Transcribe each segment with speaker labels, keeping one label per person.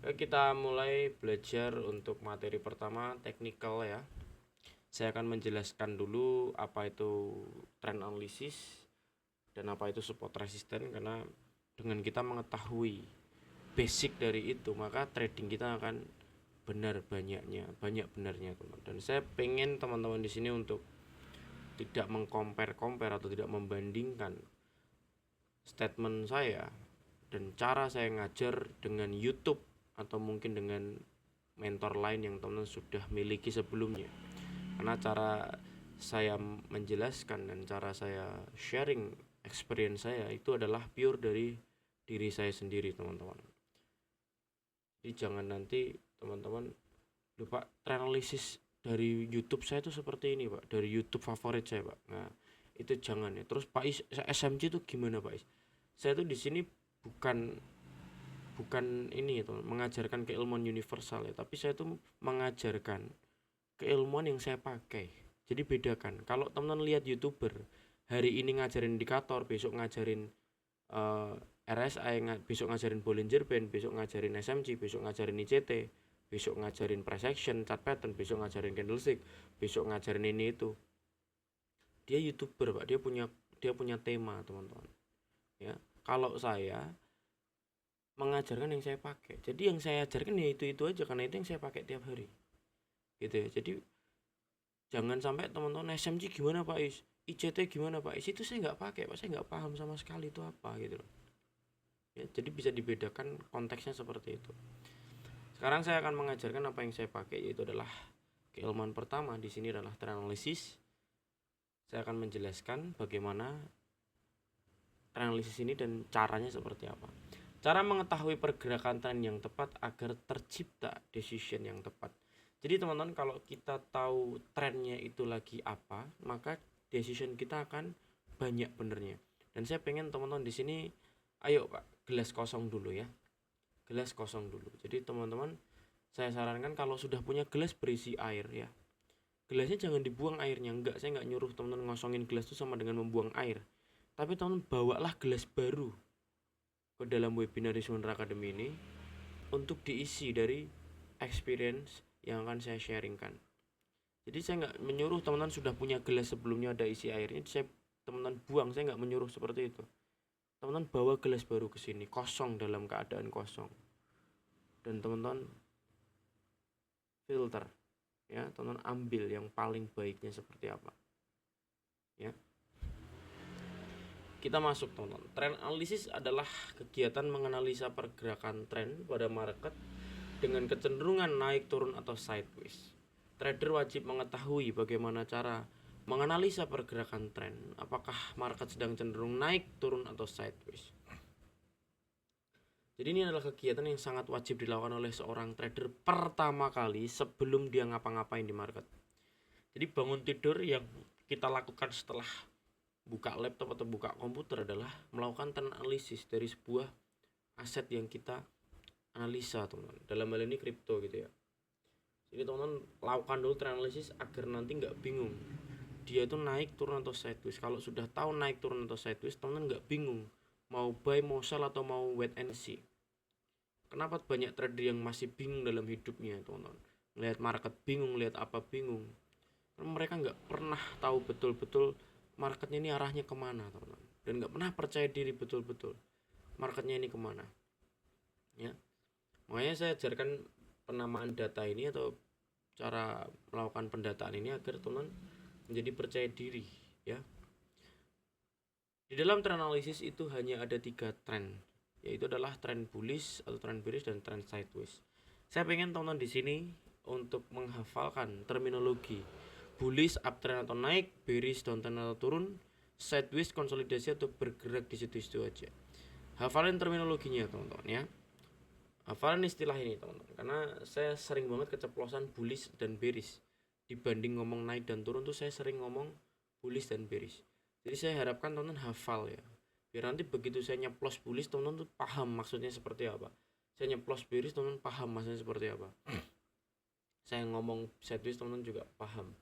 Speaker 1: Kita mulai belajar untuk materi pertama, technical ya. Saya akan menjelaskan dulu apa itu trend analysis dan apa itu support resistance, karena dengan kita mengetahui basic dari itu, maka trading kita akan banyak benarnya teman. Dan saya pengen teman-teman di sini untuk tidak mengcompare atau tidak membandingkan statement saya dan cara saya ngajar dengan YouTube atau mungkin dengan mentor lain yang teman-teman sudah miliki sebelumnya. Karena cara saya menjelaskan dan cara saya sharing experience saya itu adalah pure dari diri saya sendiri, teman-teman. Jadi jangan nanti teman-teman lupa analisis dari YouTube saya itu seperti ini, Pak. Dari YouTube favorit saya, Pak. Nah, itu jangan ya. Terus Pak Is, SMC itu gimana, Pak Is? Saya tuh di sini bukan bukan ini ya, teman, mengajarkan keilmuan universal ya, tapi saya tuh mengajarkan keilmuan yang saya pakai. Jadi bedakan. Kalau teman-teman lihat YouTuber hari ini ngajarin indikator, besok ngajarin uh, RSI, besok ngajarin Bollinger Band, besok ngajarin SMC, besok ngajarin ICT, besok ngajarin price action, chart pattern, besok ngajarin candlestick, besok ngajarin ini itu. Dia YouTuber, Pak. Dia punya tema, teman-teman. Ya. Kalau saya mengajarkan yang saya pakai. Jadi yang saya ajarkan ya itu aja, karena itu yang saya pakai tiap hari. Gitu ya. Jadi jangan sampai teman-teman SMC gimana Pak Is, ICT gimana Pak Is, itu saya nggak pakai Pak, saya nggak paham sama sekali itu apa gitu loh ya. Jadi bisa dibedakan konteksnya seperti itu. Sekarang saya akan mengajarkan apa yang saya pakai, yaitu adalah keilmuan pertama di sini adalah trend analysis. Saya akan menjelaskan bagaimana trend analysis ini dan caranya seperti apa, cara mengetahui pergerakan tren yang tepat agar tercipta decision yang tepat. Jadi teman-teman, kalau kita tahu trennya itu lagi apa, maka decision kita akan banyak benernya. Dan saya pengen teman-teman di sini, ayo Pak, gelas kosong dulu ya. Gelas kosong dulu. Jadi teman-teman, saya sarankan kalau sudah punya gelas berisi air ya, gelasnya jangan dibuang airnya. Enggak, saya nggak nyuruh teman-teman ngosongin gelas itu sama dengan membuang air. Tapi teman-teman bawalah gelas baru ke dalam webinar Rizwan Academy ini untuk diisi dari experience yang akan saya sharingkan. Jadi saya nggak menyuruh teman-teman sudah punya gelas sebelumnya ada isi airnya, saya teman-teman buang, saya nggak menyuruh seperti itu. Teman-teman bawa gelas baru ke sini, kosong, dalam keadaan kosong, dan teman-teman filter ya, teman-teman ambil yang paling baiknya seperti apa ya. Kita masuk teman-teman. Trend analisis adalah kegiatan menganalisa pergerakan tren pada market dengan kecenderungan naik, turun, atau sideways. Trader wajib mengetahui bagaimana cara menganalisa pergerakan tren, apakah market sedang cenderung naik, turun, atau sideways. Jadi ini adalah kegiatan yang sangat wajib dilakukan oleh seorang trader pertama kali sebelum dia ngapa-ngapain di market. Jadi bangun tidur yang kita lakukan setelah buka laptop atau buka komputer adalah melakukan trend analisis dari sebuah aset yang kita analisa, teman-teman. Dalam hal ini kripto gitu ya. Jadi teman-teman lakukan dulu trend analisis agar nanti nggak bingung dia itu naik, turun, atau sideways. Kalau sudah tahu naik, turun, atau sideways, teman-teman nggak bingung mau buy, mau sell, atau mau wait and see. Kenapa banyak trader yang masih bingung dalam hidupnya, teman-teman? Lihat market bingung, lihat apa bingung. Karena mereka nggak pernah tahu betul-betul marketnya ini arahnya kemana, teman-teman. Dan nggak pernah percaya diri betul-betul marketnya ini kemana. Ya, makanya saya ajarkan penamaan data ini atau cara melakukan pendataan ini agar teman menjadi percaya diri ya. Di dalam trend analisis itu hanya ada 3 tren, yaitu adalah tren bullish atau tren bearish dan tren sideways. Saya pengen teman-teman di sini untuk menghafalkan terminologi bullish uptrend atau naik, bearish downtrend atau turun, sideways konsolidasi atau bergerak di situ-situ aja. Hafalin terminologinya teman-teman ya. Hafalin istilah ini teman-teman, karena saya sering banget keceplosan bullish dan bearish. Dibanding ngomong naik dan turun tuh saya sering ngomong bullish dan bearish. Jadi saya harapkan teman-teman hafal ya, biar nanti begitu saya nyeplos bullish teman-teman tuh paham maksudnya seperti apa, saya nyeplos bearish teman-teman paham maksudnya seperti apa, saya ngomong sideways teman-teman juga paham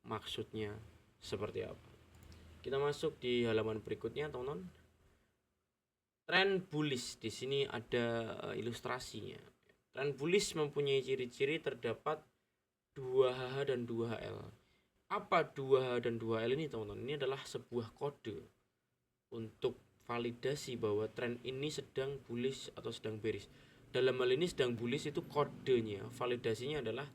Speaker 1: maksudnya seperti apa. Kita masuk di halaman berikutnya teman-teman. Tren bullish di sini ada ilustrasinya. Land bullish mempunyai ciri-ciri terdapat 2HH dan 2HL. Apa 2H dan 2L ini teman-teman? Ini adalah sebuah kode untuk validasi bahwa tren ini sedang bullish atau sedang bearish. Dalam hal ini sedang bullish itu kodenya, validasinya adalah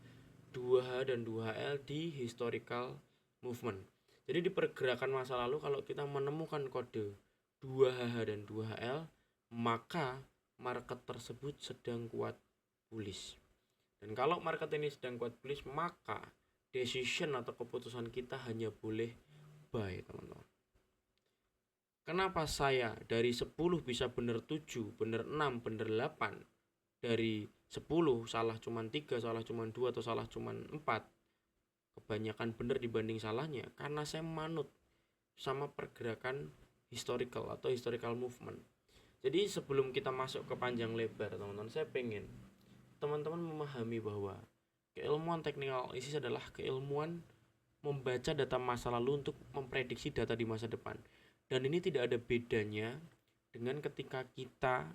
Speaker 1: 2H dan 2HL di historical movement. Jadi di pergerakan masa lalu kalau kita menemukan kode 2HH dan 2HL, maka market tersebut sedang kuat bullish. Dan kalau market ini sedang kuat bullish, maka decision atau keputusan kita hanya boleh buy, teman-teman. Kenapa saya dari 10 bisa bener 7, bener 6, bener 8, dari 10 salah cuman 3, salah cuman 2, atau salah cuman 4, kebanyakan bener dibanding salahnya? Karena saya manut sama pergerakan historical atau historical movement. Jadi sebelum kita masuk ke panjang lebar, teman-teman, saya pengen teman-teman memahami bahwa keilmuan technical analysis adalah keilmuan membaca data masa lalu untuk memprediksi data di masa depan. Dan ini tidak ada bedanya dengan ketika kita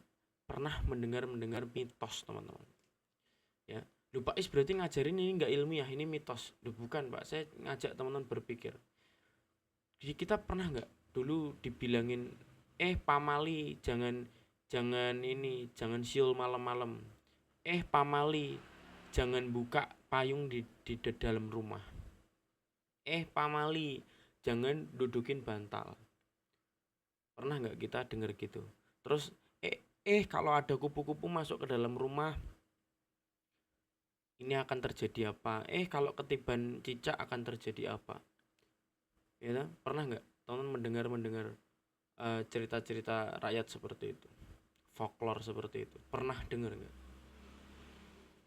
Speaker 1: pernah mendengar mitos, teman-teman. Ya, lu Pak Is berarti ngajarin ini nggak ilmiah, ini mitos. Duh, bukan Pak, saya ngajak teman-teman berpikir. Jadi kita pernah nggak dulu dibilangin, pamali jangan jangan siul malam-malam. Pamali jangan buka payung di dalam rumah. Pamali jangan dudukin bantal. Pernah nggak kita dengar gitu? Terus kalau ada kupu-kupu masuk ke dalam rumah, ini akan terjadi apa? Kalau ketiban cicak akan terjadi apa? Ya, pernah nggak teman mendengar cerita-cerita rakyat seperti itu, folklore seperti itu? Pernah dengar nggak?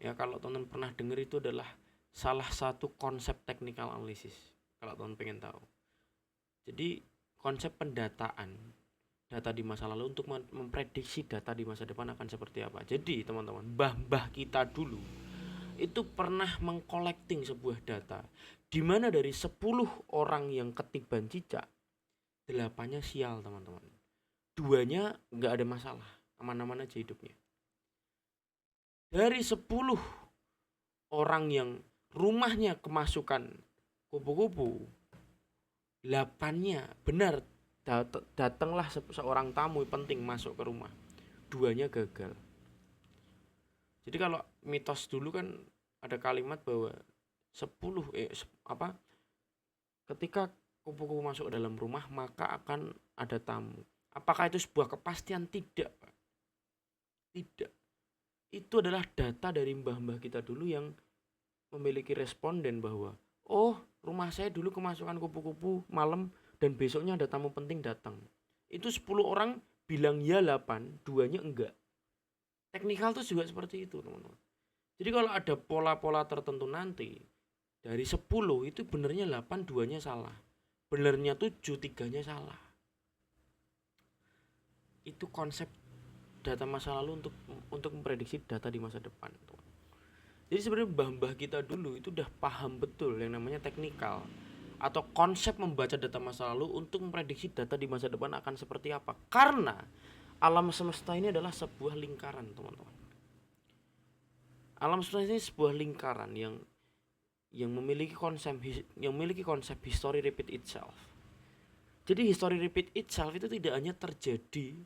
Speaker 1: Ya, kalau teman pernah dengar, itu adalah salah satu konsep technical analysis. Kalau teman pengen tahu, jadi konsep pendataan data di masa lalu untuk memprediksi data di masa depan akan seperti apa. Jadi teman-teman, mbah-mbah kita dulu itu pernah mengkolekting sebuah data di mana dari 10 orang yang ketiban cicak, 8-nya sial, teman-teman. 2-nya nggak ada masalah, aman-aman aja hidupnya. Dari 10 orang yang rumahnya kemasukan kupu-kupu, 8-nya benar datanglah seorang tamu penting masuk ke rumah, 2-nya gagal. Jadi kalau mitos dulu kan ada kalimat bahwa 10 ketika kupu-kupu masuk ke dalam rumah maka akan ada tamu. Apakah itu sebuah kepastian? Tidak, Pak. Tidak. Itu adalah data dari mbah-mbah kita dulu yang memiliki responden bahwa rumah saya dulu kemasukan kupu-kupu malam dan besoknya ada tamu penting datang. Itu 10 orang bilang ya 8, 2-nya enggak. Teknikal tuh juga seperti itu, teman-teman. Jadi kalau ada pola-pola tertentu nanti, dari 10 itu benernya 8, 2-nya salah. Benernya 7, 3-nya salah. Itu konsep data masa lalu untuk memprediksi data di masa depan, teman. Jadi sebenarnya mbah-mbah kita dulu itu udah paham betul yang namanya teknikal atau konsep membaca data masa lalu untuk memprediksi data di masa depan akan seperti apa. Karena alam semesta ini adalah sebuah lingkaran, teman-teman. Alam semesta ini sebuah lingkaran yang memiliki konsep history repeat itself. Jadi history repeat itself itu tidak hanya terjadi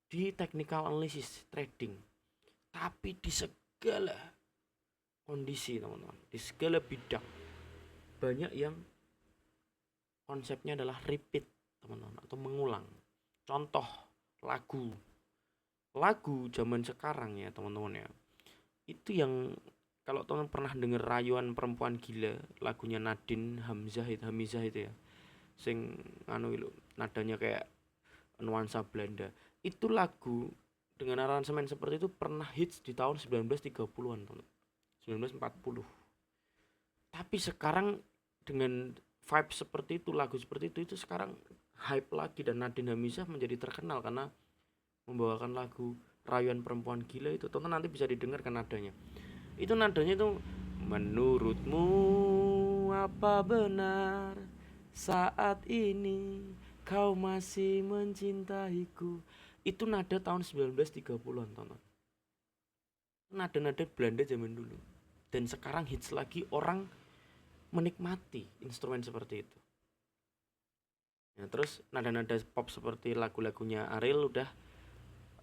Speaker 1: di technical analysis trading, tapi di segala kondisi, teman-teman, di segala bidang. Banyak yang konsepnya adalah repeat, teman-teman, atau mengulang. Contoh lagu zaman sekarang ya, teman-teman ya. Itu yang kalau teman pernah denger Rayuan Perempuan Gila, lagunya Nadine Hamizah itu ya. Sing nadanya kayak nuansa Belanda. Itu lagu dengan aransemen seperti itu pernah hits di tahun 1930-an, teman. 1940. Tapi sekarang dengan vibe seperti itu, lagu seperti itu sekarang hype lagi, dan Nadine Hamizah menjadi terkenal karena membawakan lagu Rayuan Perempuan Gila itu. Tonton nanti bisa didengarkan nadanya. Itu nadanya itu, menurutmu apa benar saat ini kau masih mencintaiku. Itu nada tahun 1930-an, tonton. nada-nada Belanda zaman dulu. Dan sekarang hits lagi, orang menikmati instrumen seperti itu. Nah, terus nada-nada pop seperti lagu-lagunya Ariel udah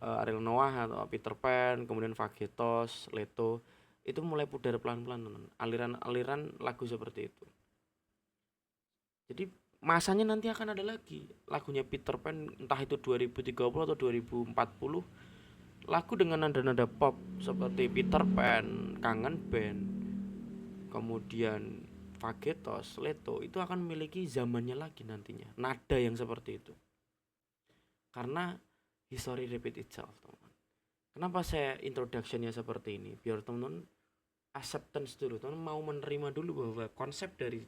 Speaker 1: Ariel Noah atau Peter Pan, kemudian Fagetos, Leto, itu mulai pudar pelan-pelan teman. Aliran-aliran lagu seperti itu. Jadi masanya nanti akan ada lagi lagunya Peter Pan, entah itu 2030 atau 2040, lagu dengan nada-nada pop seperti Peter Pan, Kangen Band, kemudian Fagetos, Leto, itu akan memiliki zamannya lagi nantinya, nada yang seperti itu. Karena history repeat itself, teman. Kenapa saya introductionnya seperti ini? Biar teman-teman acceptance dulu, teman mau menerima dulu bahwa konsep dari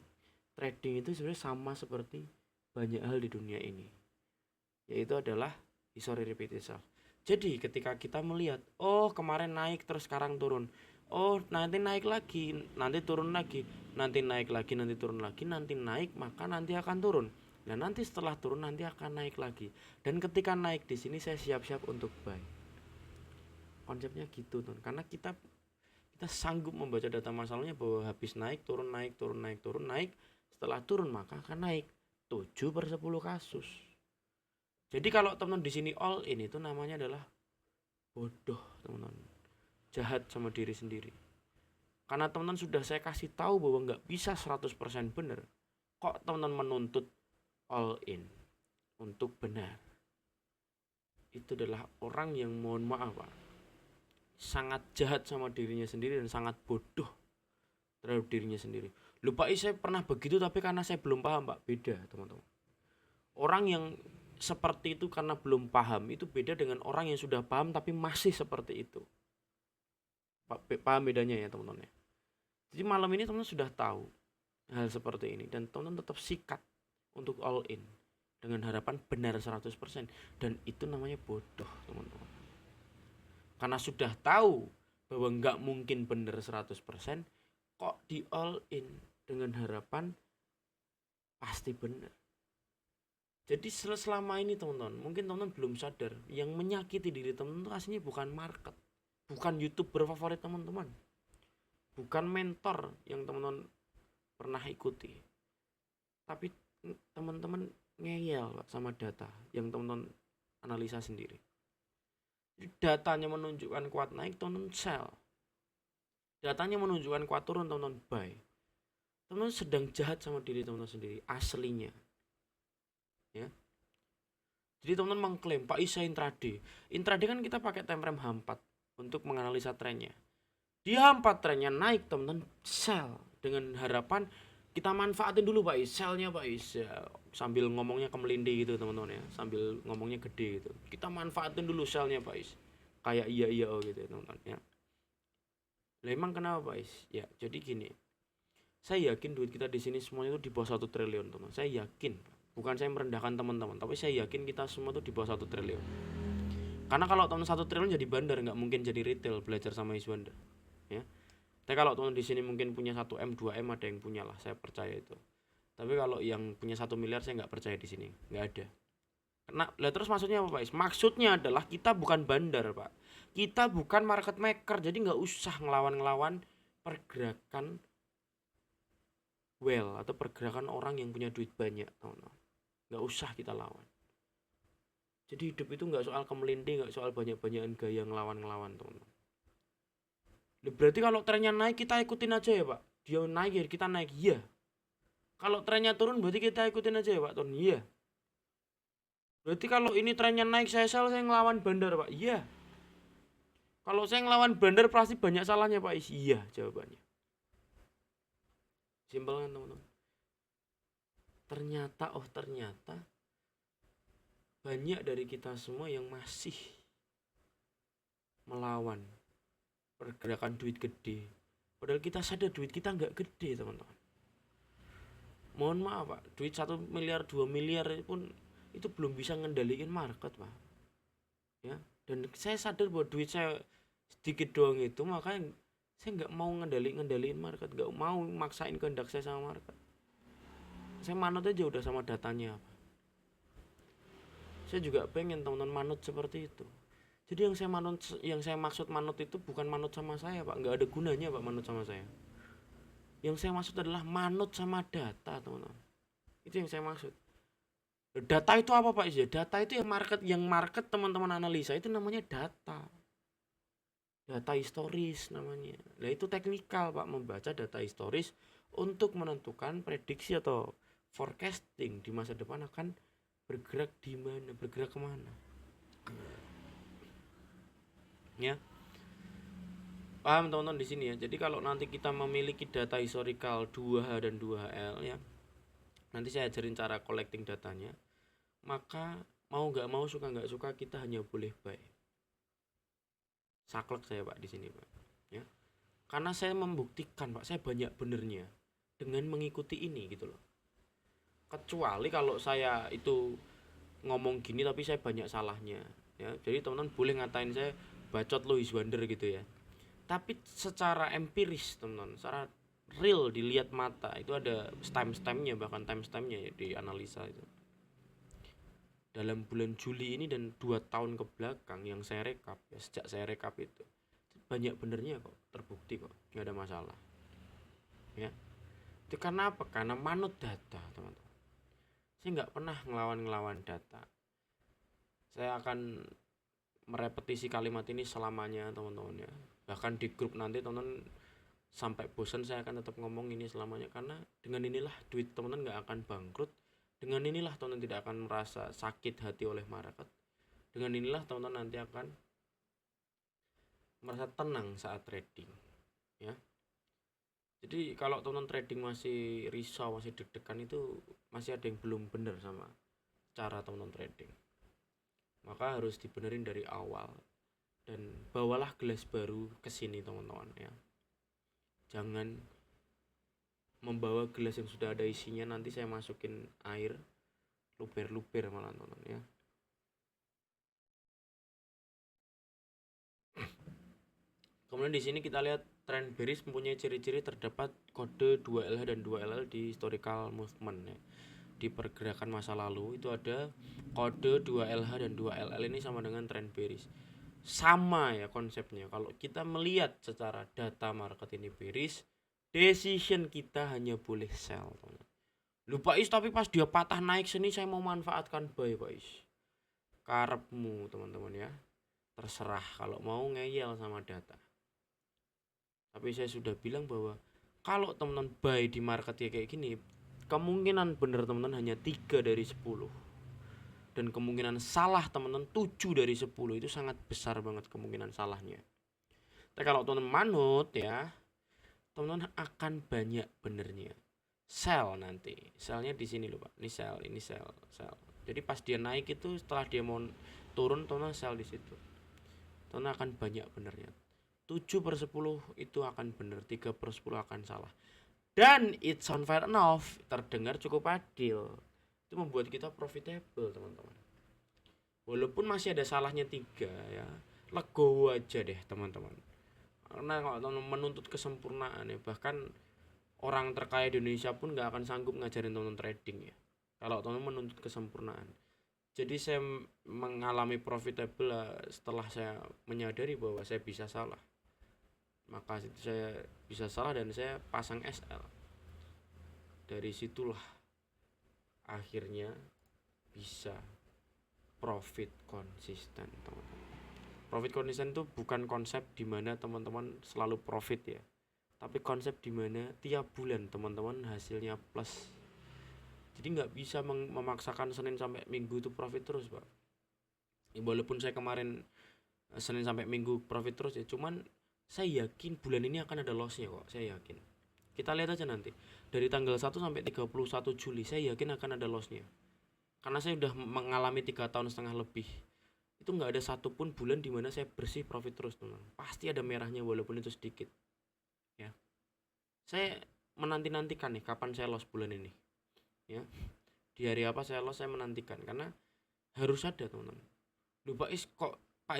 Speaker 1: trading itu sebenarnya sama seperti banyak hal di dunia ini, yaitu adalah history repeat itself. Jadi ketika kita melihat, oh kemarin naik terus sekarang turun, oh nanti naik lagi, nanti turun lagi, nanti naik lagi, nanti turun lagi, nanti naik maka nanti akan turun. Nah nanti setelah turun nanti akan naik lagi. Dan ketika naik di sini saya siap-siap untuk buy. Konsepnya gitu tuh. Karena kita sanggup membaca data masalahnya bahwa habis naik, turun, naik, turun, naik, turun, naik. Setelah turun maka akan naik 7/10 kasus. Jadi kalau teman di sini all in itu namanya adalah bodoh, teman-teman. Jahat sama diri sendiri. Karena teman-teman sudah saya kasih tahu bahwa nggak bisa 100% benar. Kok teman-teman menuntut all in untuk benar? Itu adalah orang yang mohon maaf Pak, sangat jahat sama dirinya sendiri dan sangat bodoh terhadap dirinya sendiri. Lupa saya pernah begitu tapi karena saya belum paham Pak, beda teman-teman. Orang yang seperti itu karena belum paham itu beda dengan orang yang sudah paham tapi masih seperti itu. Paham bedanya ya teman-teman ya. Jadi malam ini teman-teman sudah tahu hal seperti ini dan teman-teman tetap sikat untuk all in dengan harapan benar 100% dan itu namanya bodoh teman-teman. Karena sudah tahu bahwa nggak mungkin benar 100%, kok di all in dengan harapan pasti benar. Jadi selama ini teman-teman, mungkin teman-teman belum sadar, yang menyakiti diri teman-teman itu aslinya bukan market, bukan YouTuber favorit teman-teman, bukan mentor yang teman-teman pernah ikuti, tapi teman-teman ngeyel sama data yang teman-teman analisa sendiri. Jadi datanya menunjukkan kuat naik, teman-teman sell. Datanya menunjukkan kuat turun, teman-teman buy. Teman-teman sedang jahat sama diri teman-teman sendiri, aslinya. Ya. Jadi teman-teman mengklaim Pak Isa intraday. Intraday kan kita pakai time frame H4 untuk menganalisa trennya. Di H4 trennya naik, teman-teman sell dengan harapan kita manfaatin dulu Pak Is, sellnya Pak Is ya, sambil ngomongnya kemelindi gitu teman-teman ya, sambil ngomongnya gede gitu. Kita manfaatin dulu sellnya Pak Is. Kayak iya oh gitu teman-teman ya. Lah emang kenapa Pak Is? Ya, jadi gini. Saya yakin duit kita di sini semuanya itu di bawah 1 triliun, teman. Saya yakin. Bukan saya merendahkan teman-teman, tapi saya yakin kita semua itu di bawah 1 triliun. Karena kalau teman 1 triliun jadi bandar, nggak mungkin jadi retail belajar sama Iswanda. Ya. Tapi kalau teman di sini mungkin punya 1M, 2M ada yang punya lah, saya percaya itu. Tapi kalau yang punya 1 miliar saya nggak percaya di sini, nggak ada. Lah terus maksudnya apa Pak? Maksudnya adalah kita bukan bandar Pak. Kita bukan market maker, jadi nggak usah ngelawan-ngelawan pergerakan well atau pergerakan orang yang punya duit banyak, teman-teman. Nggak usah kita lawan. Jadi hidup itu nggak soal kemelindi, nggak soal banyak-banyakan gaya ngelawan-ngelawan, teman-teman. Berarti kalau trennya naik kita ikutin aja ya Pak. Dia naik ya kita naik, iya. Kalau trennya turun berarti kita ikutin aja ya Pak, turun, iya. Berarti kalau ini trennya naik saya sell, saya ngelawan bandar Pak, iya. Kalau saya ngelawan bandar pasti banyak salahnya Pak, iya jawabannya. Simpel kan teman-teman. Ternyata banyak dari kita semua yang masih melawan pergerakan duit gede. Padahal kita sadar duit kita nggak gede teman-teman. Mohon maaf Pak, duit 1 miliar 2 miliar pun itu belum bisa ngendaliin market Pak. Ya, dan saya sadar bahwa duit saya sedikit doang itu, makanya saya nggak mau ngendaliin market, nggak mau maksain kehendak saya sama market. Saya manut aja udah sama datanya. Saya juga pengen teman-teman manut seperti itu. Jadi yang saya maksud manut itu bukan manut sama saya, Pak. Nggak ada gunanya, Pak, manut sama saya. Yang saya maksud adalah manut sama data, teman-teman. Itu yang saya maksud. Data itu apa, Pak? Ya, data itu yang market teman-teman analisa itu namanya data. Data historis namanya. Nah, itu teknikal, Pak, membaca data historis untuk menentukan prediksi atau forecasting di masa depan akan bergerak di mana, bergerak kemana. Ya, paham teman-teman di sini ya. Jadi kalau nanti kita memiliki data historical 2H dan 2HL ya, nanti saya ajarin cara collecting datanya. Maka mau nggak mau, suka nggak suka, kita hanya boleh buy. Saklek saya, Pak, di sini, Pak. Ya. Karena saya membuktikan, Pak, saya banyak benernya dengan mengikuti ini gitu loh. Kecuali kalau saya itu ngomong gini tapi saya banyak salahnya ya. Jadi teman-teman boleh ngatain saya bacot Louis Wander gitu ya. Tapi secara empiris teman-teman, secara real dilihat mata itu ada timestampnya, bahkan timestampnya ya di analisa itu. Dalam bulan Juli ini dan 2 tahun ke belakang yang saya rekap ya, sejak saya rekap itu banyak benernya kok, terbukti kok, nggak ada masalah ya. Itu karena apa? Karena manut data teman-teman. Saya nggak pernah ngelawan data. Saya akan merepetisi kalimat ini selamanya teman-teman ya. Bahkan di grup nanti teman-teman sampai bosan saya akan tetap ngomong ini selamanya, karena dengan inilah duit teman-teman nggak akan bangkrut. Dengan inilah teman-teman tidak akan merasa sakit hati oleh market. Dengan inilah teman-teman nanti akan merasa tenang saat trading ya. Jadi kalau teman-teman trading masih risau, masih deg-degan, itu masih ada yang belum benar sama cara teman-teman trading. Maka harus dibenerin dari awal. Dan bawalah gelas baru ke sini teman-teman ya. Jangan membawa gelas yang sudah ada isinya, nanti saya masukin air luber-luber malah teman-teman ya. Kemudian di sini kita lihat trend bearish mempunyai ciri-ciri terdapat kode 2LH dan 2LL di historical movement ya. Di pergerakan masa lalu itu ada kode 2LH dan 2LL, ini sama dengan trend bearish. Sama ya konsepnya. Kalau kita melihat secara data market ini bearish, decision kita hanya boleh sell. Lupa is, tapi pas dia patah naik sini saya mau manfaatkan buy, Pak Is. Karepmu teman-teman ya. Terserah kalau mau ngeyel sama data. Tapi saya sudah bilang bahwa kalau teman-teman buy di market kayak gini, kemungkinan benar teman-teman hanya 3 dari 10. Dan kemungkinan salah teman-teman 7 dari 10, itu sangat besar banget kemungkinan salahnya. Tapi kalau teman-teman manut ya, teman-teman akan banyak benernya. Sell nanti, sellnya di sini loh Pak. Ini sell. Jadi pas dia naik itu, setelah dia mau turun, teman-teman sell di situ. Teman-teman akan banyak benernya. 7/10 itu akan bener, 3/10 akan salah. Dan it sound fair enough, terdengar cukup adil. Itu membuat kita profitable teman-teman. Walaupun masih ada salahnya 3 ya, legowo aja deh teman-teman. Karena kalau teman-teman menuntut kesempurnaan ya, bahkan orang terkaya di Indonesia pun nggak akan sanggup ngajarin teman-teman trading ya, kalau teman-teman menuntut kesempurnaan. Jadi saya mengalami profitable setelah saya menyadari bahwa saya bisa salah. Maka saya bisa salah dan saya pasang SL. Dari situlah akhirnya bisa profit konsisten teman-teman. Profit konsisten itu bukan konsep dimana teman-teman selalu profit ya, tapi konsep dimana tiap bulan teman-teman hasilnya plus. Jadi nggak bisa memaksakan Senin sampai Minggu itu profit terus, Pak. Ya, walaupun saya kemarin Senin sampai Minggu profit terus ya, cuman saya yakin bulan ini akan ada lossnya kok, saya yakin. Kita lihat aja nanti. Dari tanggal 1 sampai 31 Juli saya yakin akan ada lossnya. Karena saya udah mengalami 3,5 tahun lebih. Itu nggak ada satupun bulan dimana saya bersih profit terus, teman. Pasti ada merahnya walaupun itu sedikit. Ya. Saya menanti-nantikan nih kapan saya loss bulan ini. Ya. Di hari apa saya loss, saya menantikan karena harus ada, teman-teman. Loh Pak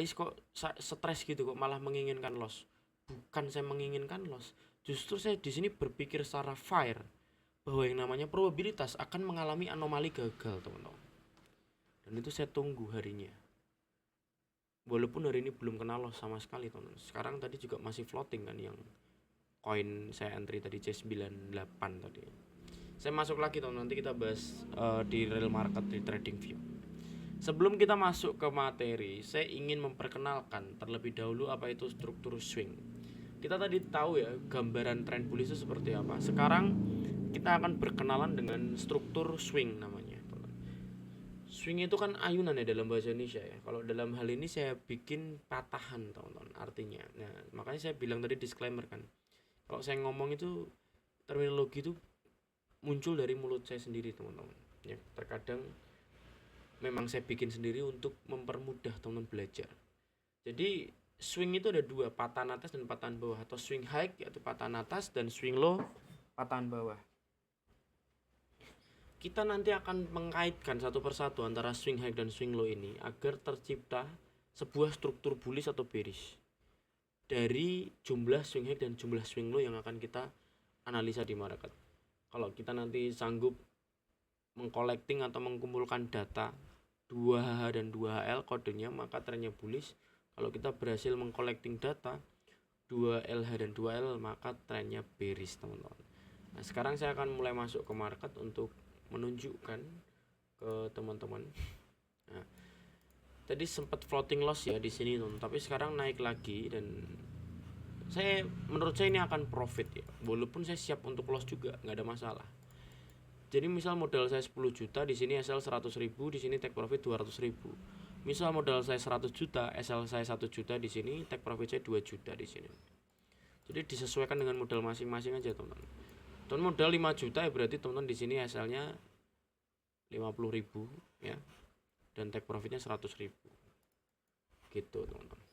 Speaker 1: Is kok stres gitu kok, malah menginginkan loss. Bukan saya menginginkan loss, justru saya di sini berpikir secara fair bahwa yang namanya probabilitas akan mengalami anomali gagal teman-teman, dan itu saya tunggu harinya. walaupun hari ini belum kena loss sama sekali teman. Sekarang tadi juga masih floating kan yang koin saya entry tadi C98 tadi. Saya masuk lagi teman, nanti kita bahas di real market di trading view. Sebelum kita masuk ke materi, saya ingin memperkenalkan terlebih dahulu apa itu struktur swing. Kita tadi tahu ya gambaran trend bullish itu seperti apa. Sekarang kita akan berkenalan dengan struktur swing namanya. Swing itu kan ayunan ya dalam bahasa Indonesia ya. Kalau dalam hal ini saya bikin patahan teman-teman artinya. Nah, makanya saya bilang tadi disclaimer kan. Kalau saya ngomong itu terminologi itu muncul dari mulut saya sendiri teman-teman. Ya, terkadang memang saya bikin sendiri untuk mempermudah teman-teman belajar. Jadi swing itu ada dua, patahan atas dan patahan bawah, atau swing high yaitu patahan atas dan swing low patahan bawah. Kita nanti akan mengaitkan satu persatu antara swing high dan swing low ini agar tercipta sebuah struktur bullish atau bearish dari jumlah swing high dan jumlah swing low yang akan kita analisa di market. Kalau kita nanti sanggup mengcollecting atau mengumpulkan data 2H dan 2HL kodenya, maka trennya bullish. Kalau kita berhasil mengcollecting data 2LH dan 2L, maka trennya bearish teman-teman. Nah, sekarang saya akan mulai masuk ke market untuk menunjukkan ke teman-teman. Nah, tadi sempat floating loss ya di sini teman, tapi sekarang naik lagi dan menurut saya ini akan profit ya. Walaupun saya siap untuk loss juga, nggak ada masalah. Jadi misal modal saya 10 juta, di sini SL 100.000, di sini take profit 200.000. Misal modal saya 100 juta, SL saya 1 juta, di sini take profit saya 2 juta di sini. Jadi disesuaikan dengan modal masing-masing aja, teman-teman. Teman modal 5 juta ya berarti teman-teman di sini SL-nya 50.000 ya. Dan take profitnya 100.000. Gitu, teman-teman.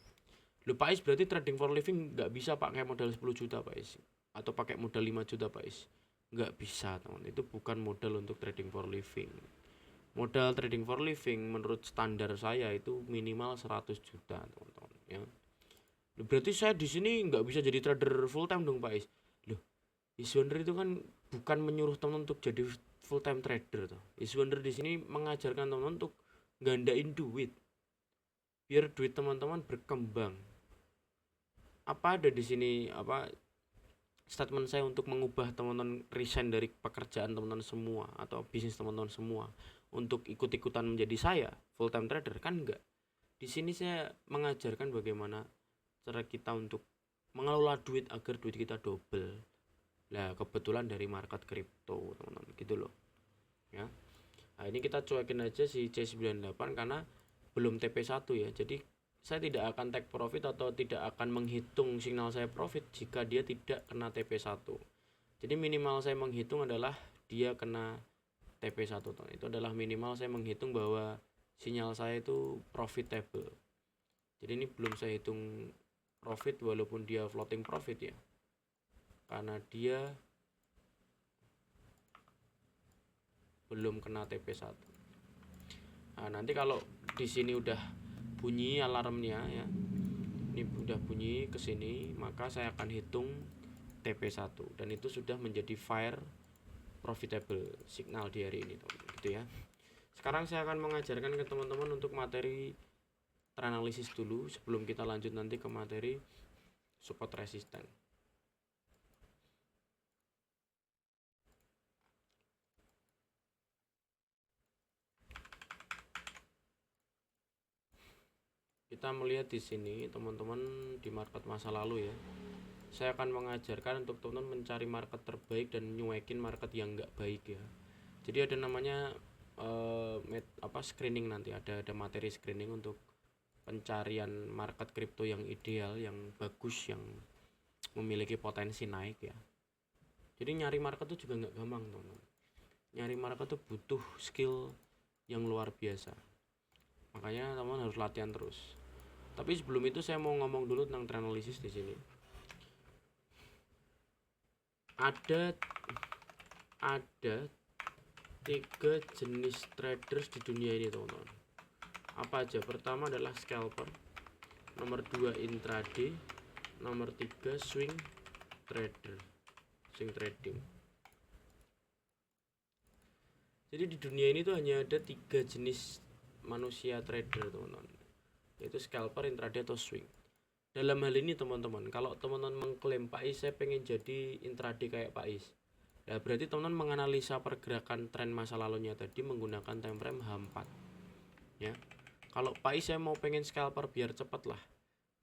Speaker 1: Loh Pak Is, berarti trading for living nggak bisa pakai modal 10 juta Pak Is, atau pakai modal 5 juta Pak Is? Nggak bisa teman, itu bukan modal untuk trading for living. Modal trading for living menurut standar saya itu minimal 100 juta teman-teman ya. Loh, berarti saya di sini nggak bisa jadi trader full time dong Pak Is? Loh, Iswonder itu kan bukan menyuruh teman untuk jadi full time trader tuh. Iswonder di sini mengajarkan teman untuk gandain duit biar duit teman-teman berkembang. Apa ada di sini statement saya untuk mengubah teman-teman resign dari pekerjaan teman-teman semua atau bisnis teman-teman semua untuk ikut-ikutan menjadi saya full time trader? Kan enggak. Di sini saya mengajarkan bagaimana cara kita untuk mengelola duit agar duit kita double. Lah kebetulan dari market kripto teman-teman gitu loh ya. Nah, ini kita cuekin aja si C98 karena belum TP1 ya. Jadi saya tidak akan take profit atau tidak akan menghitung signal saya profit jika dia tidak kena TP1. Jadi minimal saya menghitung adalah dia kena TP1. Itu adalah minimal saya menghitung bahwa sinyal saya itu profitable. Jadi ini belum saya hitung profit walaupun dia floating profit ya. Karena dia belum kena TP1. Nah, nanti kalau di sini udah bunyi alarmnya ya, ini udah bunyi ke sini, maka saya akan hitung TP1 dan itu sudah menjadi fire profitable signal di hari ini teman-teman gitu ya. Sekarang saya akan mengajarkan ke teman-teman untuk materi teranalisis dulu sebelum kita lanjut nanti ke materi support resistance. Kita melihat di sini teman-teman di market masa lalu ya. Saya akan mengajarkan untuk teman-teman mencari market terbaik dan nyuekin market yang enggak baik ya. Jadi ada namanya screening nanti, ada materi screening untuk pencarian market kripto yang ideal, yang bagus, yang memiliki potensi naik ya. Jadi nyari market itu juga nggak gampang teman-teman. Nyari market itu butuh skill yang luar biasa. Makanya teman-teman harus latihan terus. Tapi sebelum itu saya mau ngomong dulu tentang trend analysis di sini. Ada 3 jenis traders di dunia ini teman-teman. Apa aja? Pertama adalah scalper, nomor 2 intraday, nomor 3 swing trader, swing trading. Jadi di dunia ini tuh hanya ada 3 jenis manusia trader teman-teman. yaitu scalper, intraday atau swing. Dalam hal ini teman-teman, kalau teman-teman mengklaim Pak Is saya pengen jadi intraday kayak Pak Is, nah berarti teman-teman menganalisa pergerakan tren masa lalunya tadi menggunakan time frame H4 ya. Kalau Pak Is saya mau pengen scalper biar cepet lah,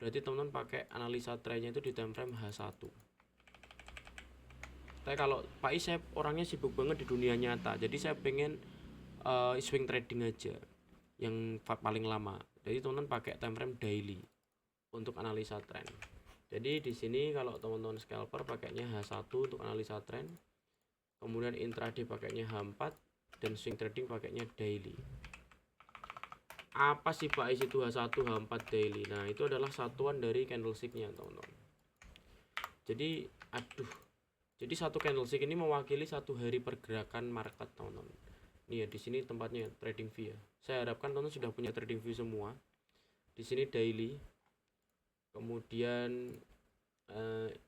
Speaker 1: berarti teman-teman pakai analisa trennya itu di time frame H1. Tapi kalau Pak Is saya orangnya sibuk banget di dunia nyata, jadi saya pengen swing trading aja yang paling lama. Jadi teman-teman pakai time frame daily untuk analisa tren. Jadi di sini kalau teman-teman scalper pakainya H1 untuk analisa tren, kemudian intraday pakainya H4, dan swing trading pakainya daily. Apa sih Pak Is itu H1 H4 daily? Nah, itu adalah satuan dari candlesticknya teman-teman. Jadi jadi satu candlestick ini mewakili satu hari pergerakan market teman-teman. Nih ya, di sini tempatnya trading view ya. Saya harapkan teman-teman sudah punya trading view semua. Di sini daily, kemudian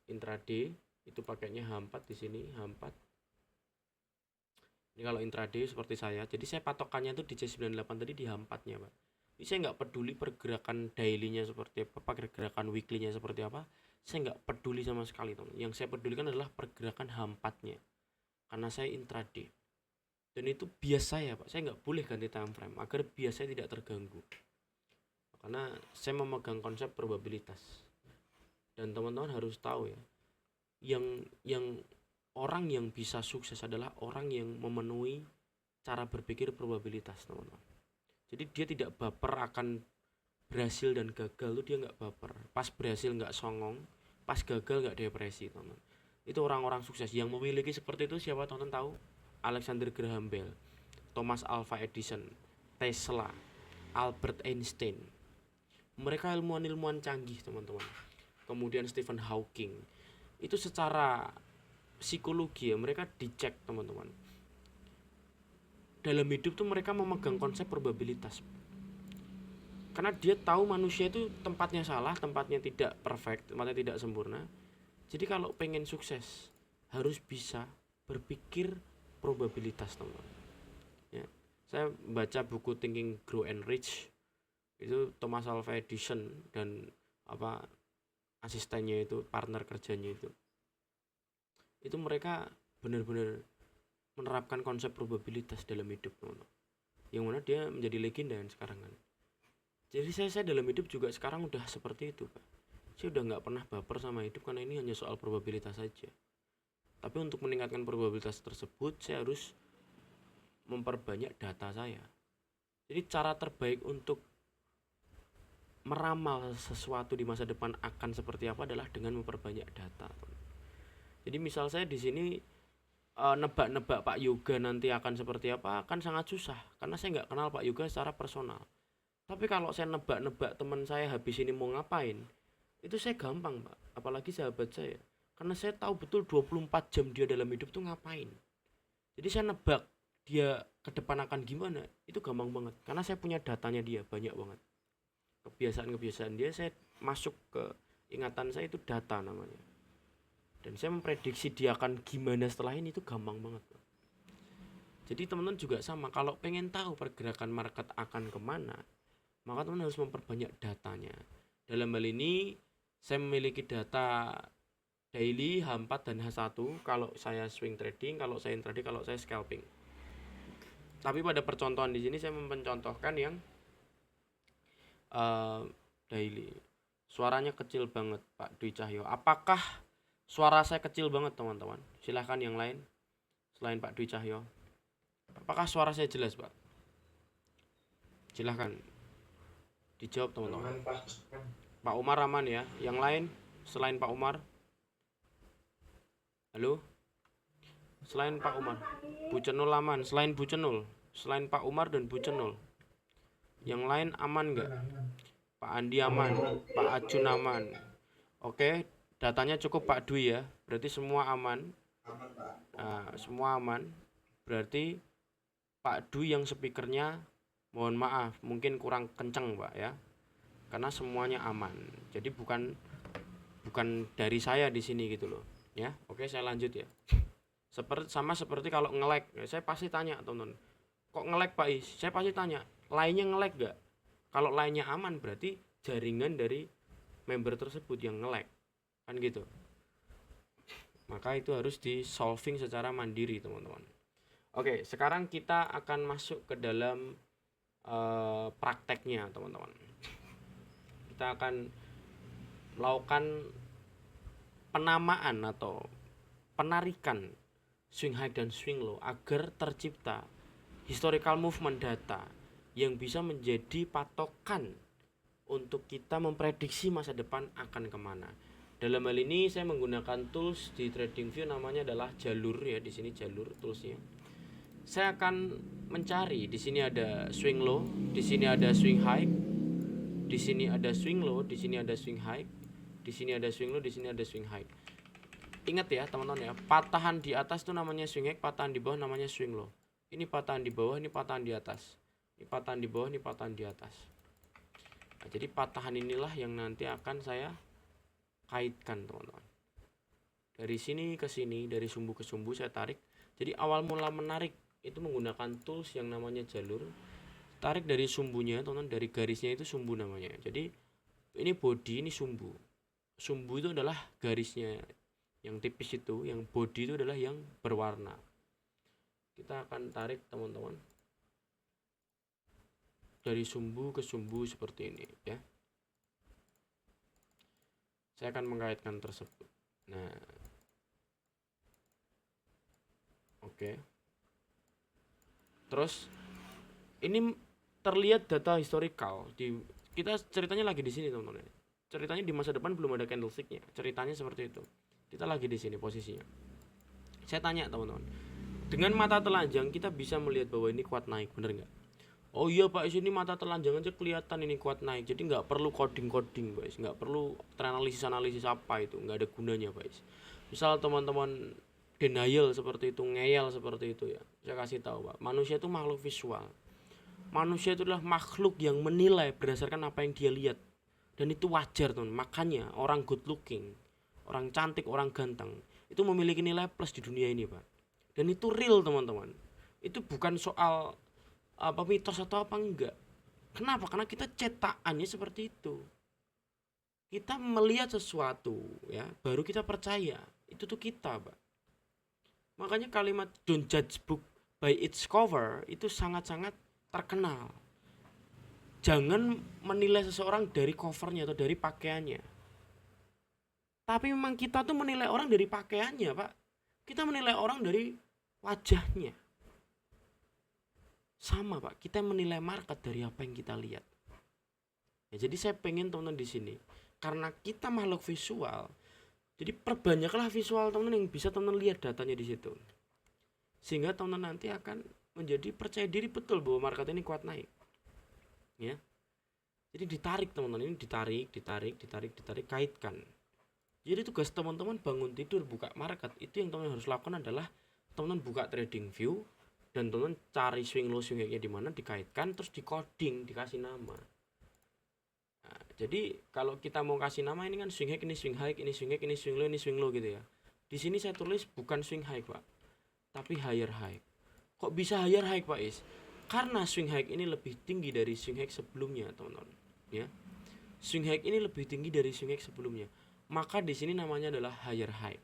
Speaker 1: intraday itu pakainya H4 di sini H4. Ini kalau intraday seperti saya, jadi saya patokannya itu di C98 tadi di H4-nya, Pak. Ini saya nggak peduli pergerakan daily-nya seperti apa, pergerakan weekly-nya seperti apa. Saya nggak peduli sama sekali, teman. Yang saya pedulikan adalah pergerakan H4-nya. Karena saya intraday. Dan itu bias saya, Pak. Saya nggak boleh ganti time frame agar bias saya tidak terganggu. Karena saya memegang konsep probabilitas. Dan teman-teman harus tahu ya, yang orang yang bisa sukses adalah orang yang memenuhi cara berpikir probabilitas, teman-teman. Jadi dia tidak baper akan berhasil dan gagal, tuh dia nggak baper. Pas berhasil nggak songong, pas gagal nggak depresi, teman-teman. Itu orang-orang sukses yang memiliki seperti itu. Siapa teman-teman tahu? Alexander Graham Bell, Thomas Alva Edison, Tesla, Albert Einstein. Mereka ilmuwan-ilmuwan canggih, teman-teman. Kemudian Stephen Hawking. Itu secara psikologi ya, mereka dicek, teman-teman. Dalam hidup tuh mereka memegang konsep probabilitas. Karena dia tahu manusia itu tempatnya salah, tempatnya tidak perfect, tempatnya tidak sempurna. Jadi kalau pengen sukses harus bisa berpikir probabilitas, teman-teman. Ya. Saya baca buku Thinking Grow and Rich, itu Thomas Alva Edison dan asistennya itu, partner kerjanya itu mereka benar-benar menerapkan konsep probabilitas dalam hidup, teman-teman. Yang mana dia menjadi legenda sekarang kan. Jadi saya dalam hidup juga sekarang udah seperti itu, Pak. Saya udah nggak pernah baper sama hidup karena ini hanya soal probabilitas saja. Tapi untuk meningkatkan probabilitas tersebut, saya harus memperbanyak data saya. Jadi cara terbaik untuk meramal sesuatu di masa depan akan seperti apa adalah dengan memperbanyak data. Jadi misal saya di sini nebak-nebak Pak Yoga nanti akan seperti apa akan sangat susah karena saya nggak kenal Pak Yoga secara personal. Tapi kalau saya nebak-nebak teman saya habis ini mau ngapain, itu saya gampang, Pak. Apalagi sahabat saya. Karena saya tahu betul 24 jam dia dalam hidup tuh ngapain. Jadi saya nebak dia ke depan akan gimana, itu gampang banget. Karena saya punya datanya dia banyak banget. Kebiasaan-kebiasaan dia saya masuk ke ingatan saya, itu data namanya. Dan saya memprediksi dia akan gimana setelah ini, itu gampang banget. Jadi teman-teman juga sama, kalau pengen tahu pergerakan market akan kemana, maka teman harus memperbanyak datanya. Dalam hal ini saya memiliki data daily H4 dan H1 kalau saya swing trading, kalau saya intraday, kalau saya scalping. Tapi pada percontohan di sini saya mencontohkan yang daily. Suaranya kecil banget, Pak Dwi Cahyo. Apakah suara saya kecil banget, teman-teman? Silahkan yang lain selain Pak Dwi Cahyo. Apakah suara saya jelas, Pak? Silahkan dijawab, teman-teman. Pak Umar aman ya? Yang lain selain Pak Umar? Halo? Selain Pak Umar, Bu Cenul aman? Selain Bu Cenul, selain Pak Umar dan Bu Cenul, yang lain aman nggak? Pak Andi aman, Pak Ajun aman. Oke, datanya cukup Pak Dwi ya. Berarti semua aman. Nah, semua aman. Berarti Pak Dwi yang speakernya mohon maaf, mungkin kurang kenceng, Pak ya. Karena semuanya aman. Jadi bukan dari saya di sini gitu loh. Ya, oke saya lanjut ya. Sama seperti kalau nge-lag, saya pasti tanya, teman-teman. Kok nge-lag, Pak Is? Saya pasti tanya, lainnya nge-lag gak? Kalau line-nya aman berarti jaringan dari member tersebut yang nge-lag, kan gitu. Maka itu harus di solving secara mandiri, teman-teman. Oke, sekarang kita akan masuk ke dalam prakteknya, teman-teman. Kita akan melakukan penamaan atau penarikan swing high dan swing low agar tercipta historical movement data yang bisa menjadi patokan untuk kita memprediksi masa depan akan kemana. Dalam hal ini saya menggunakan tools di TradingView, namanya adalah jalur ya, di sini jalur toolsnya. Saya akan mencari, di sini ada swing low, di sini ada swing high, di sini ada swing low, di sini ada swing high, di sini ada swing low, di sini ada swing high. Ingat ya teman-teman ya, patahan di atas itu namanya swing high, patahan di bawah namanya swing low. Ini patahan di bawah, ini patahan di atas. Ini patahan di bawah, ini patahan di atas. Nah, jadi patahan inilah yang nanti akan saya kaitkan, teman-teman. Dari sini ke sini, dari sumbu ke sumbu saya tarik. Jadi awal mula menarik itu menggunakan tools yang namanya jalur. Tarik dari sumbunya, teman-teman, dari garisnya itu sumbu namanya. Jadi ini body, ini sumbu. Sumbu itu adalah garisnya yang tipis itu, yang body itu adalah yang berwarna. Kita akan tarik, teman-teman, dari sumbu ke sumbu seperti ini ya. Saya akan mengaitkan tersebut. Nah, oke. Terus ini terlihat data historical di kita, ceritanya lagi di sini, teman-teman. Ceritanya di masa depan belum ada candlesticknya. Ceritanya seperti itu. Kita lagi di sini posisinya. Saya tanya, teman-teman, dengan mata telanjang kita bisa melihat bahwa ini kuat naik, bener nggak? Oh iya Pak, ini mata telanjang aja kelihatan ini kuat naik. Jadi nggak perlu coding-coding, guys. Nggak perlu analisis apa itu. Nggak ada gunanya, guys. Misal teman-teman denial seperti itu, ngeyel seperti itu ya. Saya kasih tahu, Pak. Manusia itu makhluk visual. Manusia itu adalah makhluk yang menilai berdasarkan apa yang dia lihat. Dan itu wajar, teman. Makanya orang good looking, orang cantik, orang ganteng itu memiliki nilai plus di dunia ini, Pak. Dan itu real, teman-teman. Itu bukan soal apa mitos atau apa, enggak. Kenapa? Karena kita cetakannya seperti itu. Kita melihat sesuatu ya, baru kita percaya. Itu tuh kita, Pak. Makanya kalimat don't judge book by its cover itu sangat-sangat terkenal. Jangan menilai seseorang dari covernya atau dari pakaiannya. Tapi memang kita tuh menilai orang dari pakaiannya, Pak. Kita menilai orang dari wajahnya. Sama, Pak, kita menilai market dari apa yang kita lihat. Ya, jadi saya pengen teman-teman di sini, karena kita makhluk visual, jadi perbanyaklah visual teman-teman yang bisa teman-teman lihat datanya di situ. Sehingga teman-teman nanti akan menjadi percaya diri betul bahwa market ini kuat naik. Ya. Jadi ditarik, teman-teman, ini ditarik, kaitkan. Jadi tugas teman-teman bangun tidur buka market, itu yang teman-teman harus lakukan adalah teman-teman buka TradingView dan teman-teman cari swing low swing high-nya di mana, dikaitkan, terus di coding, dikasih nama. Nah, jadi kalau kita mau kasih nama, ini kan swing high, ini swing high, ini swing high, ini swing low, ini swing low gitu ya. Di sini saya tulis bukan swing high, Pak, tapi higher high. Kok bisa higher high, Pak Is? Karena swing high ini lebih tinggi dari swing high sebelumnya, teman-teman. Ya. Swing high ini lebih tinggi dari swing high sebelumnya. Maka di sini namanya adalah higher high.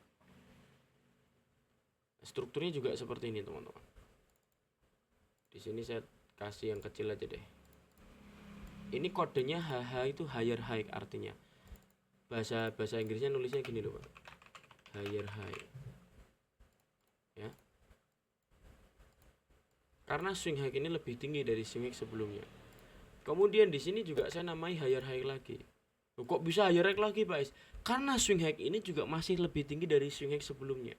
Speaker 1: Strukturnya juga seperti ini, teman-teman. Di sini saya kasih yang kecil aja deh. Ini kodenya HH itu higher high artinya. Bahasa Inggrisnya nulisnya gini loh, Pak. Higher high. Ya. Karena swing high ini lebih tinggi dari swing high sebelumnya. Kemudian di sini juga saya namai higher high lagi. Loh, kok bisa higher high lagi, Pak? Karena swing high ini juga masih lebih tinggi dari swing high sebelumnya.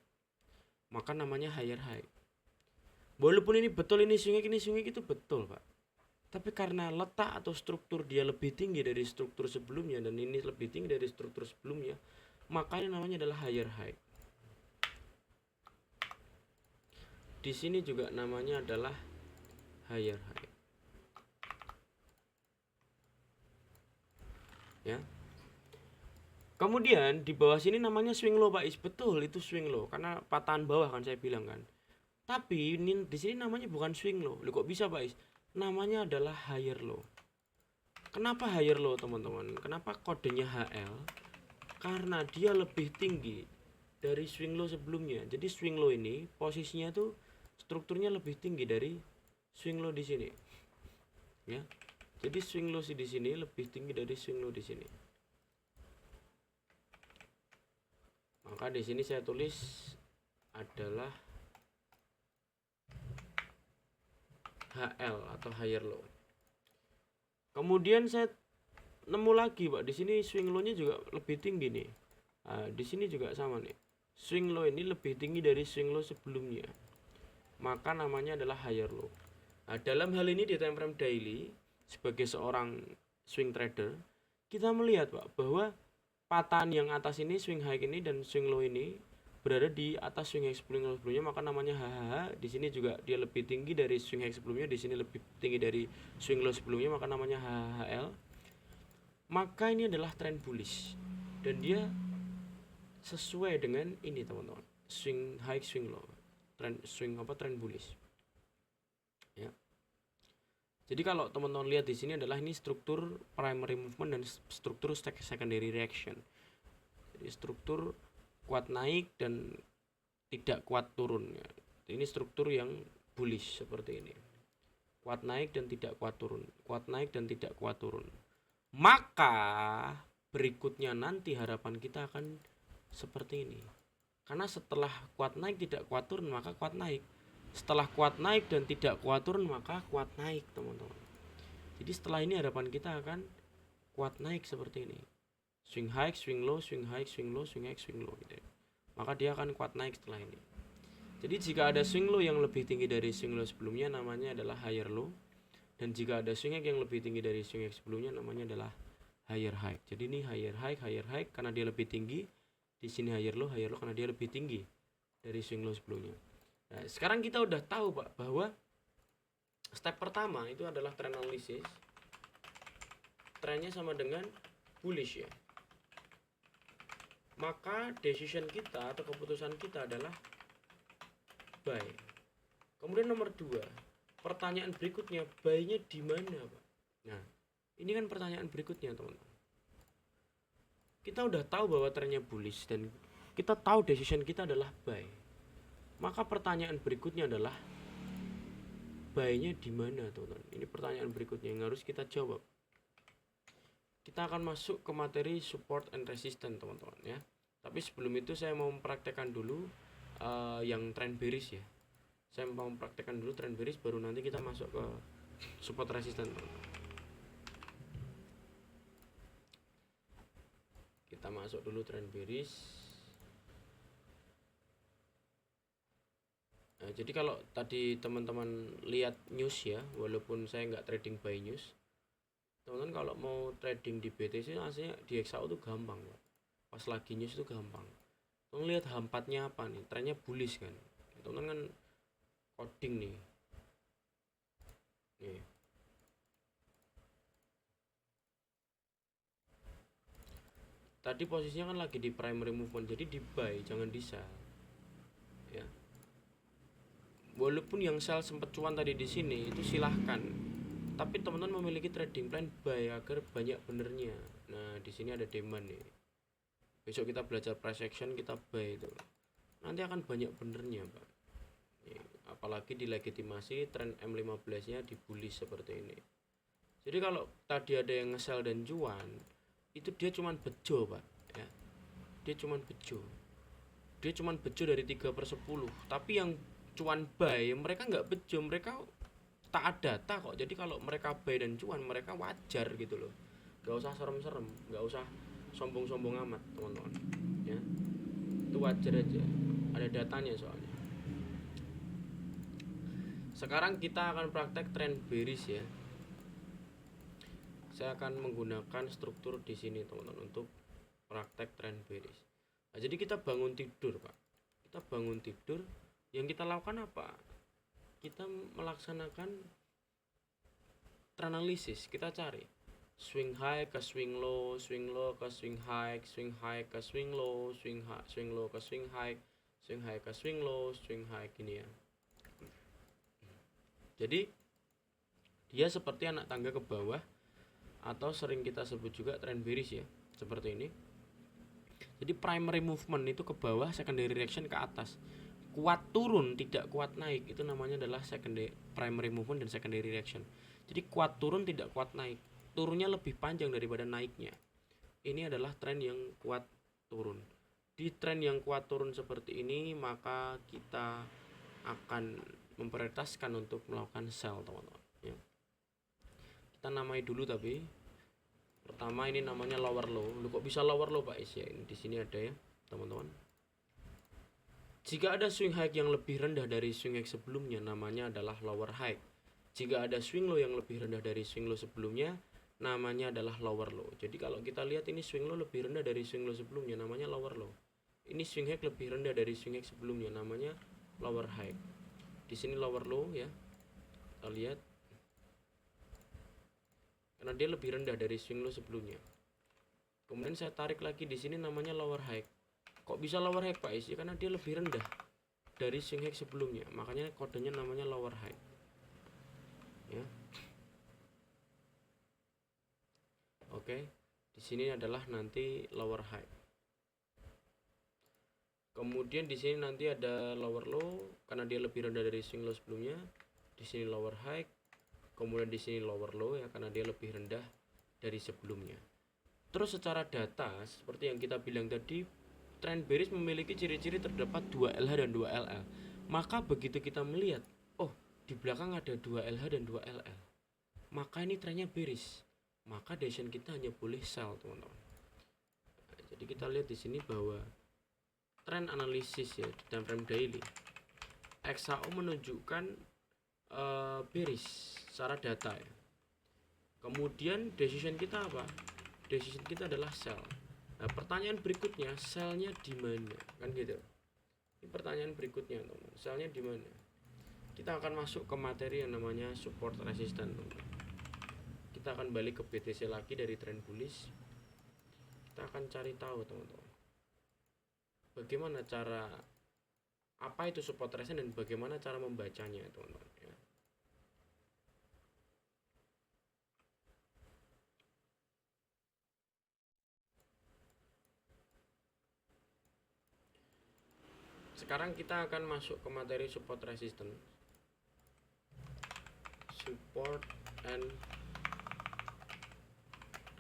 Speaker 1: Maka namanya higher high. Walaupun ini betul, ini swing high itu betul, Pak. Tapi karena letak atau struktur dia lebih tinggi dari struktur sebelumnya dan ini lebih tinggi dari struktur sebelumnya, makanya namanya adalah higher high. Di sini juga namanya adalah higher high. Ya. Kemudian di bawah sini namanya swing low, Pak Is. Betul, itu swing low karena patahan bawah kan saya bilang kan. Tapi ini di sini namanya bukan swing low. Loh, kok bisa, Pak Is? Namanya adalah higher low. Kenapa higher low teman-teman? Kenapa kodenya HL? Karena dia lebih tinggi dari swing low sebelumnya. Jadi swing low ini posisinya tuh strukturnya lebih tinggi dari swing low di sini. Ya. Jadi swing low di sini lebih tinggi dari swing low di sini. Maka di sini saya tulis adalah HL atau higher low. Kemudian saya nemu lagi, Pak. Di sini swing low-nya juga lebih tinggi nih. Nah, di sini juga sama nih. Swing low ini lebih tinggi dari swing low sebelumnya. Maka namanya adalah higher low. Nah, dalam hal ini di time frame daily sebagai seorang swing trader, kita melihat, Pak, bahwa patahan yang atas ini swing high ini dan swing low ini berada di atas swing high sebelumnya, maka namanya HHH. Di sini juga dia lebih tinggi dari swing high sebelumnya, di sini lebih tinggi dari swing low sebelumnya, maka namanya HHL. Maka ini adalah trend bullish dan dia sesuai dengan ini teman-teman, swing high swing low, trend bullish ya. Jadi kalau teman-teman lihat di sini adalah ini struktur primary movement dan struktur secondary reaction. Jadi struktur kuat naik dan tidak kuat turun ya. Ini struktur yang bullish seperti ini. Kuat naik dan tidak kuat turun, kuat naik dan tidak kuat turun. Maka berikutnya nanti harapan kita akan seperti ini. Karena setelah kuat naik tidak kuat turun, maka kuat naik. Setelah kuat naik dan tidak kuat turun, maka kuat naik, teman-teman. Jadi setelah ini harapan kita akan kuat naik seperti ini. Swing high, swing low, swing high, swing low, swing high, swing low gitu ya. Maka dia akan kuat naik setelah ini. Jadi jika ada swing low yang lebih tinggi dari swing low sebelumnya, namanya adalah higher low. Dan jika ada swing high yang lebih tinggi dari swing high sebelumnya, namanya adalah higher high. Jadi ini higher high karena dia lebih tinggi. Di sini higher low karena dia lebih tinggi dari swing low sebelumnya. Nah, sekarang kita udah tahu, Pak, bahwa step pertama itu adalah trend analysis. Trennya sama dengan bullish ya. Maka decision kita atau keputusan kita adalah buy. Kemudian nomor 2, pertanyaan berikutnya, buy-nya di mana, Pak? Nah, ini kan pertanyaan berikutnya, teman-teman. Kita udah tahu bahwa trennya bullish dan kita tahu decision kita adalah buy. Maka pertanyaan berikutnya adalah buy-nya di mana, teman-teman? Ini pertanyaan berikutnya yang harus kita jawab. Kita akan masuk ke materi support and resistance, teman-teman ya. Tapi sebelum itu saya mau mempraktekkan dulu yang trend bearish ya. Saya mau mempraktekkan dulu trend bearish, baru nanti kita masuk ke support resistance, teman-teman. Kita masuk dulu trend bearish. Nah, jadi kalau tadi teman-teman lihat news ya, walaupun saya nggak trading buy news, teman-teman kalau mau trading di BTC aslinya di XAU tuh gampang, Pak. Pas lagi news itu gampang. Teman lihat H4-nya apa nih, trennya bullish kan. Teman-teman kan coding nih. Nih. Tadi posisinya kan lagi di primary movement, jadi di buy, jangan di sell. Ya. Walaupun yang sell sempat cuan tadi di sini itu silahkan, tapi teman-teman memiliki trading plan buy agar banyak benernya. Nah, di sini ada demand nih. Besok kita belajar price action, kita buy itu. Nanti akan banyak benernya, Pak. Nih, apalagi dilegitimasi tren M15-nya di bullish seperti ini. Jadi kalau tadi ada yang nge-sell dan cuan, itu dia cuman bejo, Pak, ya. Dia cuman bejo. Dia cuman bejo dari 3/10. Tapi yang cuan buy mereka nggak bejo, mereka taat data kok. Jadi kalau mereka buy dan cuan, mereka wajar gitu loh. Gak usah serem-serem, gak usah sombong-sombong amat, teman-teman ya. Itu wajar aja, ada datanya soalnya. Sekarang kita akan praktek trend bearish ya. Saya akan menggunakan struktur di sini, teman-teman, untuk praktek trend bearish. Nah, jadi kita bangun tidur, Pak. Kita bangun tidur, yang kita lakukan apa? Kita melaksanakan trend analysis. Kita cari swing high ke swing low ke swing high ke swing low, swing low ke swing high ke swing low, swing high gini ya. Jadi dia seperti anak tangga ke bawah, atau sering kita sebut juga trend bearish ya, seperti ini. Jadi primary movement itu ke bawah, secondary reaction ke atas. Kuat turun tidak kuat naik, itu namanya adalah secondary primary movement dan secondary reaction. Jadi kuat turun tidak kuat naik, turunnya lebih panjang daripada naiknya. Ini adalah tren yang kuat turun. Di tren yang kuat turun seperti ini, maka kita akan memprioritaskan untuk melakukan sell, teman-teman ya. Kita namai dulu, tapi pertama ini namanya lower low. Lu kok bisa lower low Pak Is ya? Ini di sini ada ya, teman-teman. Jika ada swing high yang lebih rendah dari swing high sebelumnya, namanya adalah lower high. Jika ada swing low yang lebih rendah dari swing low sebelumnya, namanya adalah lower low. Jadi kalau kita lihat ini swing low lebih rendah dari swing low sebelumnya, namanya lower low. Ini swing high lebih rendah dari swing high sebelumnya, namanya lower high. Di sini lower low ya. Kita lihat. Karena dia lebih rendah dari swing low sebelumnya. Kemudian saya tarik lagi di sini, namanya lower high. Kok bisa lower high Pak Is? Ya, karena dia lebih rendah dari swing high sebelumnya. Makanya kodenya namanya lower high. Ya. Oke. Di sini adalah nanti lower high. Kemudian di sini nanti ada lower low karena dia lebih rendah dari swing low sebelumnya. Di sini lower high. Kemudian di sini lower low ya, karena dia lebih rendah dari sebelumnya. Terus secara data seperti yang kita bilang tadi, trend bearish memiliki ciri-ciri terdapat 2 LH dan 2 LL. Maka begitu kita melihat, oh di belakang ada 2 LH dan 2 LL, maka ini trennya bearish. Maka decision kita hanya boleh sell, teman-teman. Nah, jadi kita lihat di sini bahwa trend analisis ya di time frame daily, XHO menunjukkan bearish secara data ya. Kemudian decision kita apa? Decision kita adalah sell. Nah, pertanyaan berikutnya, sellnya di mana? Kan gitu. Ini pertanyaan berikutnya, teman-teman. Sellnya di mana? Kita akan masuk ke materi yang namanya support resistance, teman-teman. Kita akan balik ke BTC lagi dari trend bullish. Kita akan cari tahu, teman-teman, bagaimana cara, apa itu support resistance dan bagaimana cara membacanya, teman-teman ya. Sekarang kita akan masuk ke materi support resistance, support and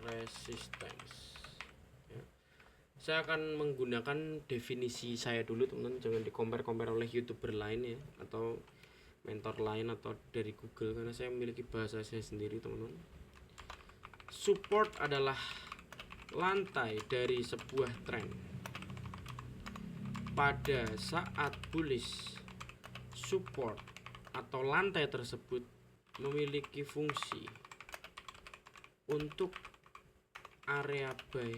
Speaker 1: resistance ya. Saya akan menggunakan definisi saya dulu, teman-teman, jangan di-compare oleh YouTuber lain ya, atau mentor lain atau dari Google, karena saya memiliki bahasa saya sendiri, teman-teman. Support adalah lantai dari sebuah tren. Pada saat bullish, support atau lantai tersebut memiliki fungsi untuk area buy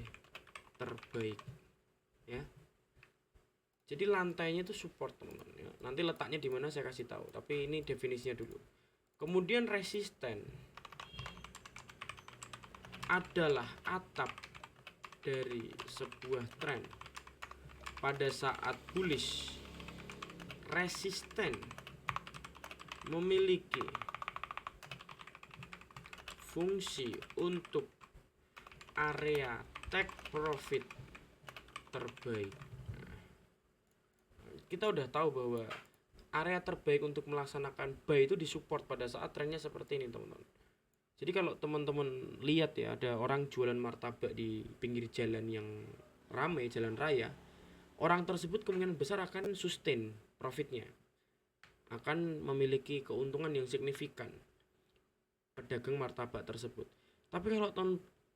Speaker 1: terbaik ya. Jadi lantainya itu support, teman-teman ya. Nanti letaknya di mana saya kasih tahu, tapi ini definisinya dulu. Kemudian resisten adalah atap dari sebuah tren. Pada saat bullish, resisten memiliki fungsi untuk area take profit terbaik. Kita udah tahu bahwa area terbaik untuk melaksanakan buy itu disupport pada saat trennya seperti ini, teman-teman. Jadi kalau teman-teman lihat ya, ada orang jualan martabak di pinggir jalan yang ramai, jalan raya, orang tersebut kemungkinan besar akan sustain profitnya, akan memiliki keuntungan yang signifikan, pedagang martabak tersebut. Tapi kalau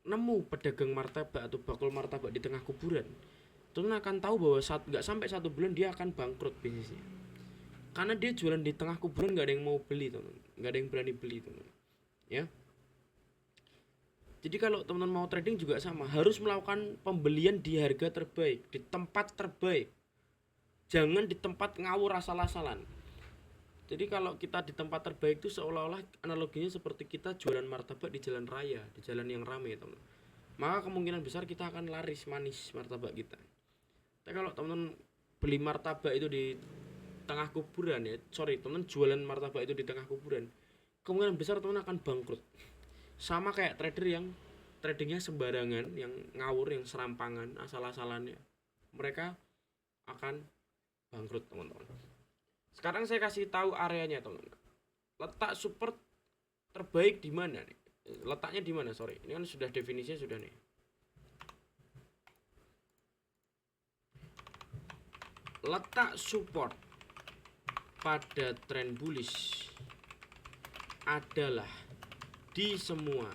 Speaker 1: nemu pedagang martabak atau bakul martabak di tengah kuburan, teman akan tahu bahwa nggak sampai 1 bulan dia akan bangkrut bisnisnya, karena dia jualan di tengah kuburan, nggak ada yang mau beli, teman, nggak ada yang berani beli, teman ya. Jadi kalau teman-teman mau trading juga sama, harus melakukan pembelian di harga terbaik, di tempat terbaik, jangan di tempat ngawur asal-asalan. Jadi kalau kita di tempat terbaik itu seolah-olah analoginya seperti kita jualan martabak di jalan raya, di jalan yang ramai, teman. Maka kemungkinan besar kita akan laris manis martabak kita. Tapi kalau teman-teman beli martabak itu di tengah kuburan ya, teman jualan martabak itu di tengah kuburan, kemungkinan besar teman akan bangkrut. Sama kayak trader yang tradingnya sembarangan, yang ngawur, yang serampangan, asal-asalannya, mereka akan bangkrut, teman-teman. Sekarang saya kasih tahu areanya, teman-teman. Letak support terbaik di mana nih? Letaknya di mana? Sorry, ini kan sudah definisinya sudah nih. Letak support pada tren bullish adalah di semua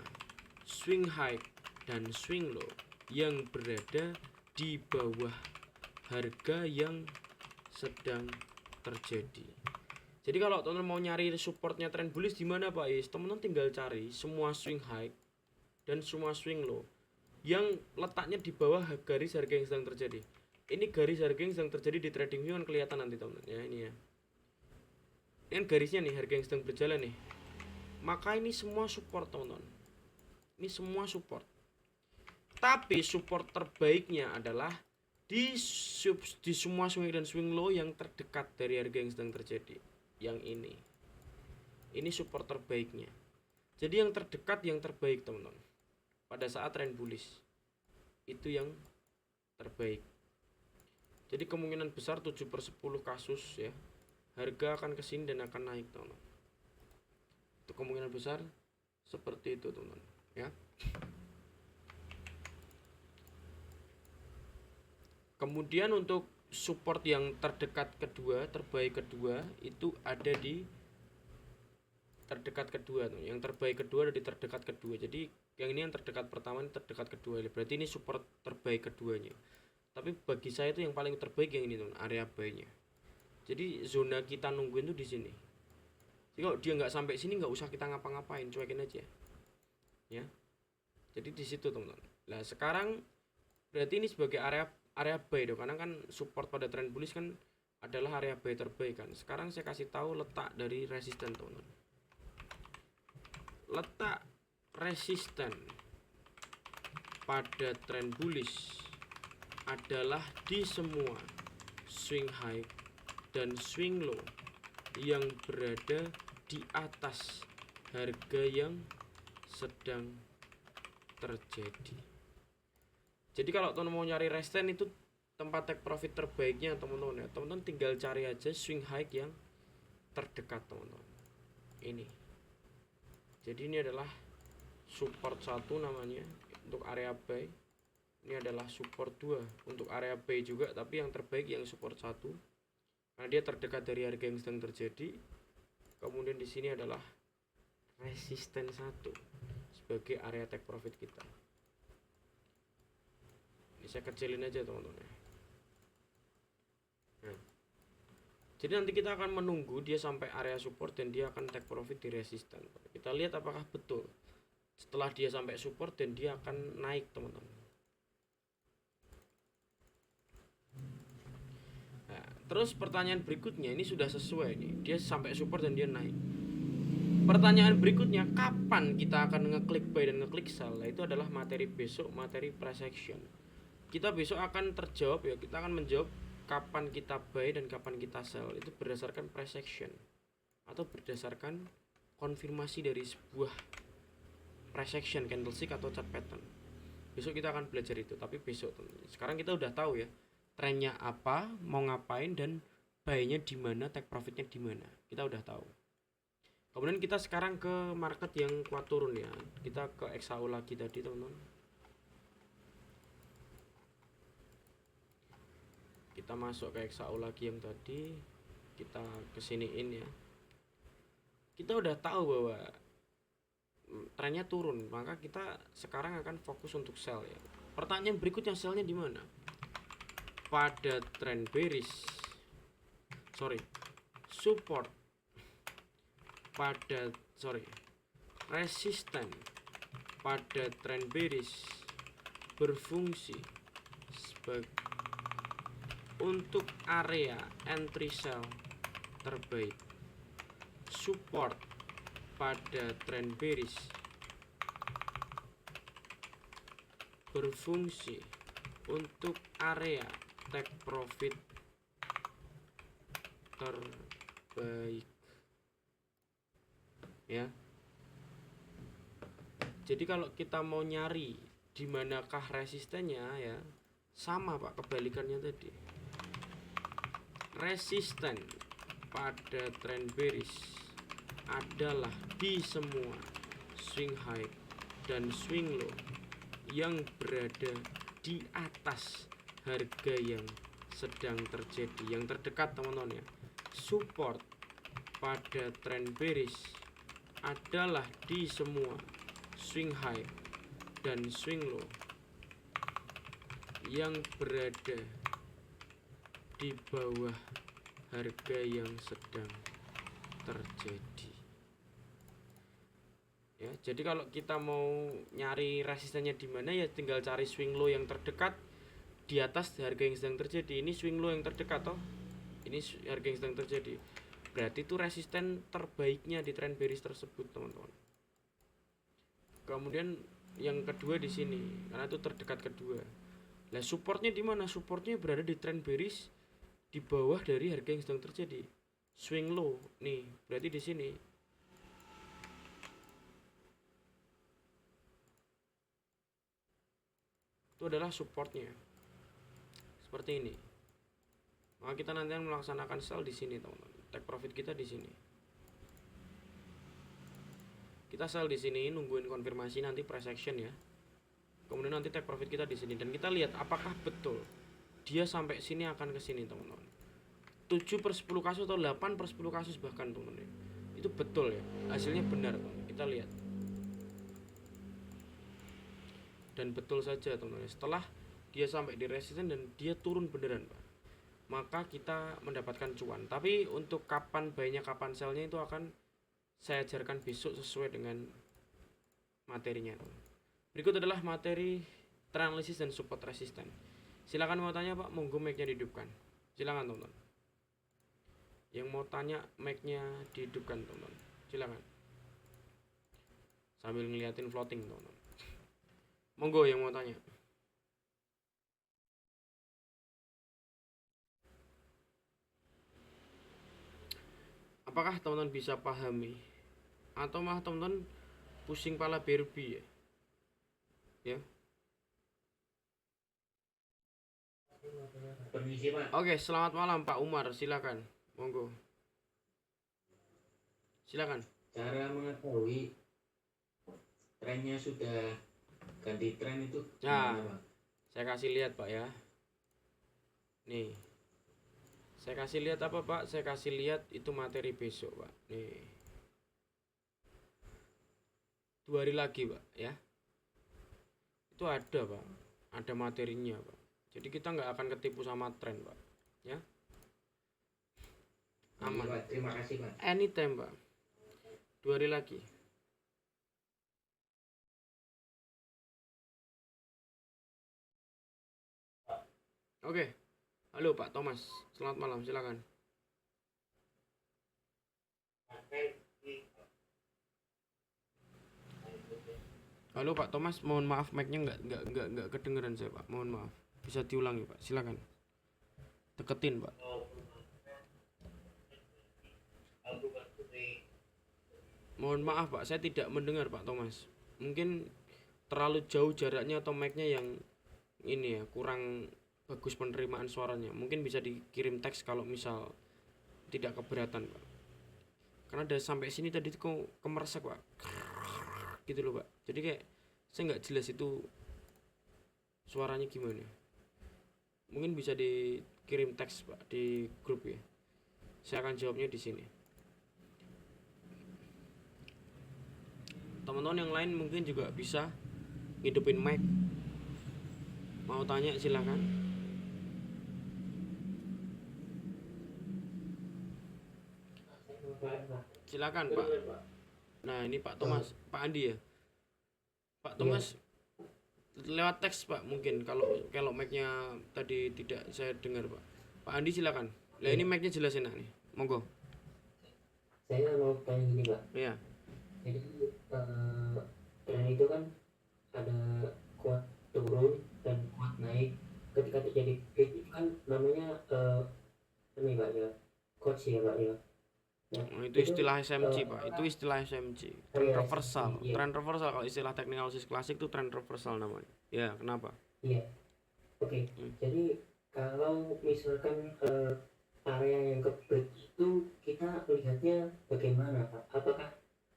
Speaker 1: swing high dan swing low yang berada di bawah harga yang sedang terjadi. Jadi kalau teman-teman mau nyari supportnya tren bullish di mana Pak Is, teman-teman tinggal cari semua swing high dan semua swing low yang letaknya di bawah garis harga yang sedang terjadi. Ini garis harga yang sedang terjadi di TradingView kan kelihatan nanti teman-teman ya, ini ya. Ini kan garisnya nih, harga yang sedang berjalan nih. Maka ini semua support, teman-teman. Ini semua support. Tapi support terbaiknya adalah di semua swing dan swing low yang terdekat dari harga yang sedang terjadi. Yang ini. Ini support terbaiknya. Jadi yang terdekat yang terbaik, teman-teman. Pada saat trend bullish. Itu yang terbaik. Jadi kemungkinan besar 7/10 kasus ya, harga akan kesini dan akan naik, teman-teman. Itu kemungkinan besar seperti itu, teman-teman ya. Kemudian untuk support yang terdekat kedua, terbaik kedua itu ada di terdekat kedua, teman. Yang terbaik kedua ada di terdekat kedua. Jadi yang ini yang terdekat pertama, ini terdekat kedua. Berarti ini support terbaik keduanya. Tapi bagi saya itu yang paling terbaik yang ini, teman, area buy-nya. Jadi zona kita nungguin tuh di sini. Jadi kalau dia nggak sampai sini nggak usah kita ngapa-ngapain, cuekin aja. Ya. Jadi di situ, teman-teman. Nah, sekarang berarti ini sebagai area buy dong, karena kan support pada trend bullish kan adalah area buy terbaik kan. Sekarang saya kasih tahu letak dari resisten, teman-teman. Letak resisten pada trend bullish adalah di semua swing high dan swing low yang berada di atas harga yang sedang terjadi. Jadi kalau teman-teman mau nyari resisten itu tempat take profit terbaiknya, teman-teman ya. Teman-teman tinggal cari aja swing high yang terdekat, teman-teman. Ini. Jadi ini adalah support 1 namanya untuk area buy. Ini adalah support 2 untuk area buy juga, tapi yang terbaik yang support 1 karena dia terdekat dari harga yang sedang terjadi. Kemudian di sini adalah resisten 1 sebagai area take profit kita. Ini saya kecilin aja, teman-teman. Nah, jadi nanti kita akan menunggu dia sampai area support dan dia akan take profit di resisten. Kita lihat apakah betul setelah dia sampai support dan dia akan naik, teman-teman. Nah, terus pertanyaan berikutnya, ini sudah sesuai nih, dia sampai support dan dia naik. Pertanyaan berikutnya, kapan kita akan ngeklik buy dan ngeklik sell? Nah, itu adalah materi besok, materi price action. Kita besok akan terjawab ya, kita akan menjawab kapan kita buy dan kapan kita sell. Itu berdasarkan price action atau berdasarkan konfirmasi dari sebuah price action, candlestick atau chart pattern. Besok kita akan belajar itu, tapi besok. Sekarang kita udah tahu ya trennya apa, mau ngapain, dan buy-nya di mana, take profitnya di mana. Kita udah tahu. Kemudian kita sekarang ke market yang kuat turun ya. Kita ke XAU lagi tadi, teman-teman. Kita masuk ke XAU lagi yang tadi. Kita kesiniin ya. Kita udah tahu bahwa trennya turun, maka kita sekarang akan fokus untuk sell ya. Pertanyaan berikutnya, sellnya di mana? Pada trend bearish, support pada resisten pada trend bearish berfungsi sebagai untuk area entry sell terbaik. Support pada trend bearish berfungsi untuk area take profit terbaik ya. Jadi kalau kita mau nyari di manakah resistennya ya sama Pak, kebalikannya tadi. Resisten pada trend bearish adalah di semua swing high dan swing low yang berada di atas harga yang sedang terjadi, yang terdekat teman-teman ya. Support pada trend bearish adalah di semua swing high dan swing low yang berada di bawah harga yang sedang terjadi. Ya, jadi kalau kita mau nyari resistennya di mana ya tinggal cari swing low yang terdekat di atas harga yang sedang terjadi. Ini swing low yang terdekat toh. Ini harga yang sedang terjadi. Berarti itu resisten terbaiknya di trend bearish tersebut, teman-teman. Kemudian yang kedua di sini, karena itu terdekat kedua. Nah, supportnya di mana? Supportnya berada di trend bearish di bawah dari harga yang sedang terjadi. Swing low nih, berarti di sini. Itu adalah supportnya. Seperti ini. Maka kita nanti akan melaksanakan sell di sini, teman-teman. Take profit kita di sini. Kita sell di sini, nungguin konfirmasi nanti price action ya. Kemudian nanti take profit kita di sini dan kita lihat apakah betul dia sampai sini akan ke sini, teman-teman. 7/10 kasus atau 8/10 kasus bahkan, teman-teman. Itu betul ya. Hasilnya benar, teman-teman. Kita lihat. Dan betul saja, teman-teman. Setelah dia sampai di resisten dan dia turun beneran, Pak, maka kita mendapatkan cuan. Tapi untuk kapan buy-nya, kapan sell-nya itu akan saya ajarkan besok sesuai dengan materinya. Berikut adalah materi trend analysis dan support resisten. Silakan mau tanya Pak, monggo mic-nya dihidupkan. Silakan teman-teman. Yang mau tanya mic-nya dihidupkan teman-teman. Silakan. Sambil ngeliatin floating teman-teman. Monggo yang mau tanya. Apakah teman-teman bisa pahami atau malah teman-teman pusing pala berbi ya? Ya.
Speaker 2: Permisi Pak.
Speaker 1: Oke, selamat malam Pak Umar, silakan. Monggo. Silakan.
Speaker 2: Cara mengetahui trennya sudah ganti tren itu
Speaker 1: Nah,
Speaker 2: gimana Pak?
Speaker 1: saya kasih lihat Pak ya. Nih. Saya kasih lihat apa Pak? Saya kasih lihat itu materi besok Pak. Nih. 2 hari lagi Pak ya. Itu ada Pak. Ada materinya Pak. Jadi kita nggak akan ketipu sama tren Pak. Ya. Aman.
Speaker 2: Pak, terima kasih Pak.
Speaker 1: Anytime Pak. 2 hari lagi. Oke. Halo Pak Thomas. Selamat malam, silakan. Halo Pak Thomas, mohon maaf mic-nya nggak kedengeran saya Pak. Mohon maaf. Bisa diulangi Pak, silakan. Deketin Pak. Mohon maaf Pak, saya tidak mendengar Pak Thomas. Mungkin terlalu jauh jaraknya atau mic-nya yang ini ya, kurang bagus penerimaan suaranya. Mungkin bisa dikirim teks kalau misal tidak keberatan Pak. Karena udah sampai sini tadi kok kemersek Pak. Gitu loh Pak. Jadi kayak saya nggak jelas itu suaranya gimana. Mungkin bisa dikirim teks Pak di grup ya. Saya akan jawabnya di sini. Teman-teman yang lain mungkin juga bisa hidupin mic. Mau tanya silakan. Silakan Pak. Nah ini Pak Thomas, Pak Andi ya. Pak Thomas lewat teks Pak mungkin kalau mic-nya tadi tidak saya dengar Pak. Pak Andi silakan. Lah ini mic-nya jelas enak nih. Monggo.
Speaker 2: Saya mau tanya gini Pak.
Speaker 1: Iya.
Speaker 2: Jadi tren itu kan ada kuat turun dan kuat naik. Ketika terjadi peak itu kan namanya ini Pak ya, coach ya Pak ya. Nah,
Speaker 1: Oh, itu istilah SMC, Pak. Itu
Speaker 2: apakah
Speaker 1: istilah SMC.
Speaker 2: oh
Speaker 1: Trend
Speaker 2: ya
Speaker 1: reversal.
Speaker 2: iya
Speaker 1: Trend reversal kalau istilah teknik analisis klasik itu trend reversal namanya. Ya, kenapa?
Speaker 2: iya oke.
Speaker 1: Hmm,
Speaker 2: Jadi kalau misalkan area yang ke-break itu kita lihatnya bagaimana Pak? Apakah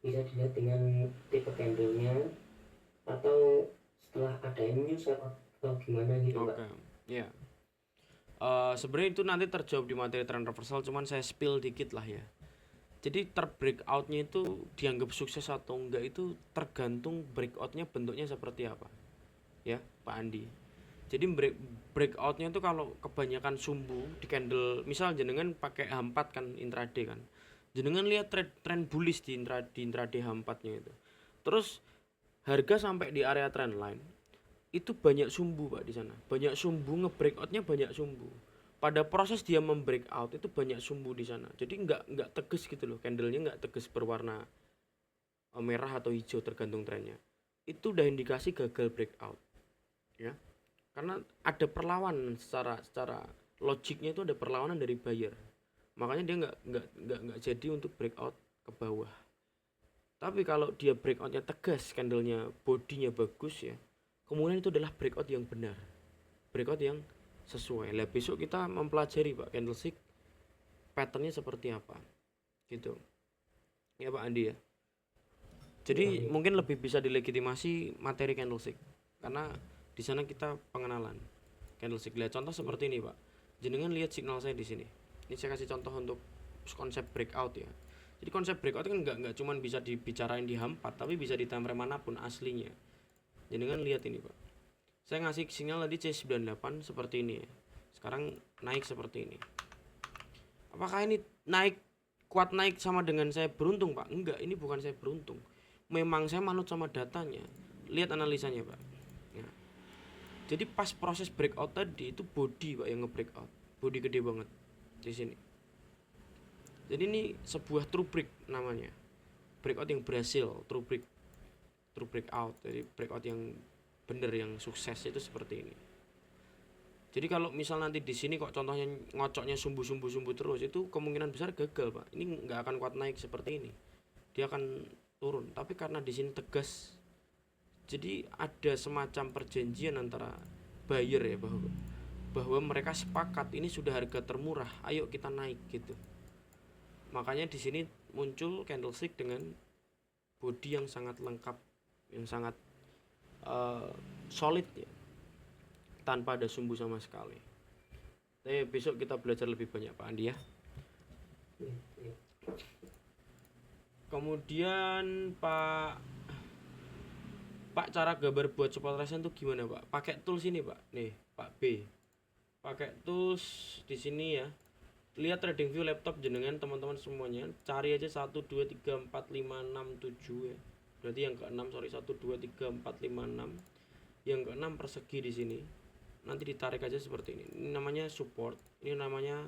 Speaker 2: bisa dilihat dengan tipe candlenya atau setelah ada news atau gimana gitu Pak?
Speaker 1: Oke. Ya. Sebenarnya itu nanti terjawab di materi trend reversal, cuman saya spill dikit lah ya. Jadi terbreakoutnya itu dianggap sukses atau enggak itu tergantung breakoutnya bentuknya seperti apa, ya Pak Andi. Jadi breakoutnya itu kalau kebanyakan sumbu di candle, misal jenengan pakai H4 kan intraday kan, jenengan lihat trend bullish di intraday H4 nya itu, terus harga sampai di area trend line itu banyak sumbu Pak di sana, banyak sumbu, ngebreakoutnya banyak sumbu. Pada proses dia membreakout itu banyak sumbu di sana, jadi nggak tegas gitu loh, candlenya nggak tegas berwarna merah atau hijau tergantung trennya. Itu udah indikasi gagal breakout, ya. Karena ada perlawanan secara secara logiknya, itu ada perlawanan dari buyer, makanya dia nggak jadi untuk breakout ke bawah. Tapi kalau dia breakoutnya tegas, candlenya bodinya bagus ya, kemudian itu adalah breakout yang benar, breakout yang sesuai. Lah besok kita mempelajari Pak candlestick patternnya seperti apa gitu ya Pak Andi ya. Jadi
Speaker 2: Oke,
Speaker 1: mungkin lebih bisa dilegitimasi materi candlestick karena di sana kita pengenalan candlestick. Lihat contoh seperti ini Pak. Jenengan lihat signal saya di sini. Ini saya kasih contoh untuk konsep breakout ya. Jadi konsep breakout kan nggak cuma bisa dibicarain di H4, tapi bisa di time frame manapun aslinya. Jenengan lihat ini Pak. Saya ngasih sinyal tadi C98 seperti ini ya. Sekarang naik seperti ini. Apakah ini naik kuat naik sama dengan saya beruntung Pak? Enggak, ini bukan saya beruntung. Memang saya manut sama datanya. Lihat analisanya Pak. Ya. Jadi pas proses breakout tadi itu body Pak yang nge-breakout. Body gede banget di sini. Jadi ini sebuah true break namanya. Breakout yang berhasil, true breakout. Jadi breakout yang bener, yang sukses itu seperti ini. Jadi kalau misal nanti di sini kok contohnya ngocoknya sumbu-sumbu terus, itu kemungkinan besar gagal Pak. Ini nggak akan kuat naik seperti ini. Dia akan turun. Tapi karena di sini tegas, jadi ada semacam perjanjian antara buyer ya, bahwa mereka sepakat ini sudah harga termurah, ayo kita naik gitu. Makanya di sini muncul candlestick dengan body yang sangat lengkap, yang sangat uh, solid ya, tanpa ada sumbu sama sekali. Tapi besok kita belajar lebih banyak Pak Andi ya.
Speaker 2: iya, iya.
Speaker 1: Kemudian Pak cara gambar buat support resistance tuh gimana Pak? Pakai tools ini Pak. Nih Pak B. Pakai tools di sini ya. Lihat trading view laptop jenengan teman-teman semuanya. Cari aja 1 2 3 4 5 6 7 ya. Berarti yang ke-6 sorry 1 2 3 4 5 6. Yang ke-6 persegi di sini. Nanti ditarik aja seperti ini. Ini namanya support, ini namanya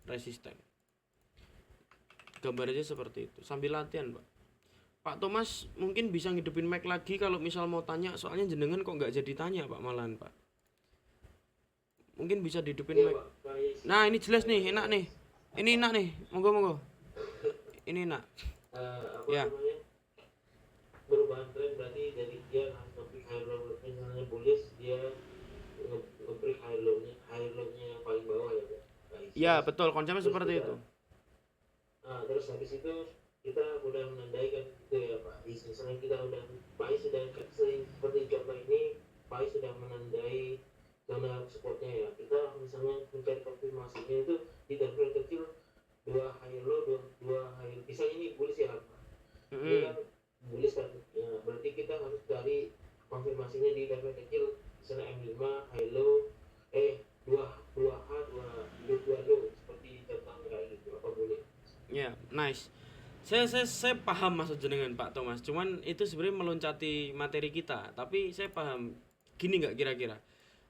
Speaker 1: resisten. Gambar aja seperti itu. Sambil latihan, Pak. Pak Thomas mungkin bisa ngidupin mic lagi kalau misal mau tanya, soalnya jenengan kok nggak jadi tanya Pak malahan Pak. Mungkin bisa dihidupin
Speaker 2: Iya
Speaker 1: mic.
Speaker 2: Pak, baik.
Speaker 1: Nah ini jelas nih, enak nih. Ini enak nih, monggo. Ini enak.
Speaker 2: Apa
Speaker 1: Ya,
Speaker 2: namanya perubahan tren berarti dari dia nge-break high low, misalnya bullish dia nge-break high low-nya yang paling bawah ya Pak.
Speaker 1: ya betul konsepnya
Speaker 2: Terus
Speaker 1: seperti
Speaker 2: kita
Speaker 1: itu.
Speaker 2: terus habis itu kita udah menandai kan gitu ya Pak. Misalnya kita udah Pak sudah sering seperti contoh ini, Pak sudah menandai zona supportnya ya. Kita misalnya mencari konfirmasinya itu di level kecil dua high low, dua high, misalnya ini bullish ya Pak. Ini
Speaker 1: Mm-mm.
Speaker 2: kan bullish kan, ya, berarti kita harus cari konfirmasinya di level kecil, misalnya M5 high low, dua H dua low seperti contohnya kayak gitu, apa boleh?
Speaker 1: Ya, nice. Saya paham maksud jenengan Pak Thomas. Cuman itu sebenarnya meloncati materi kita. Tapi saya paham. Gini nggak kira-kira?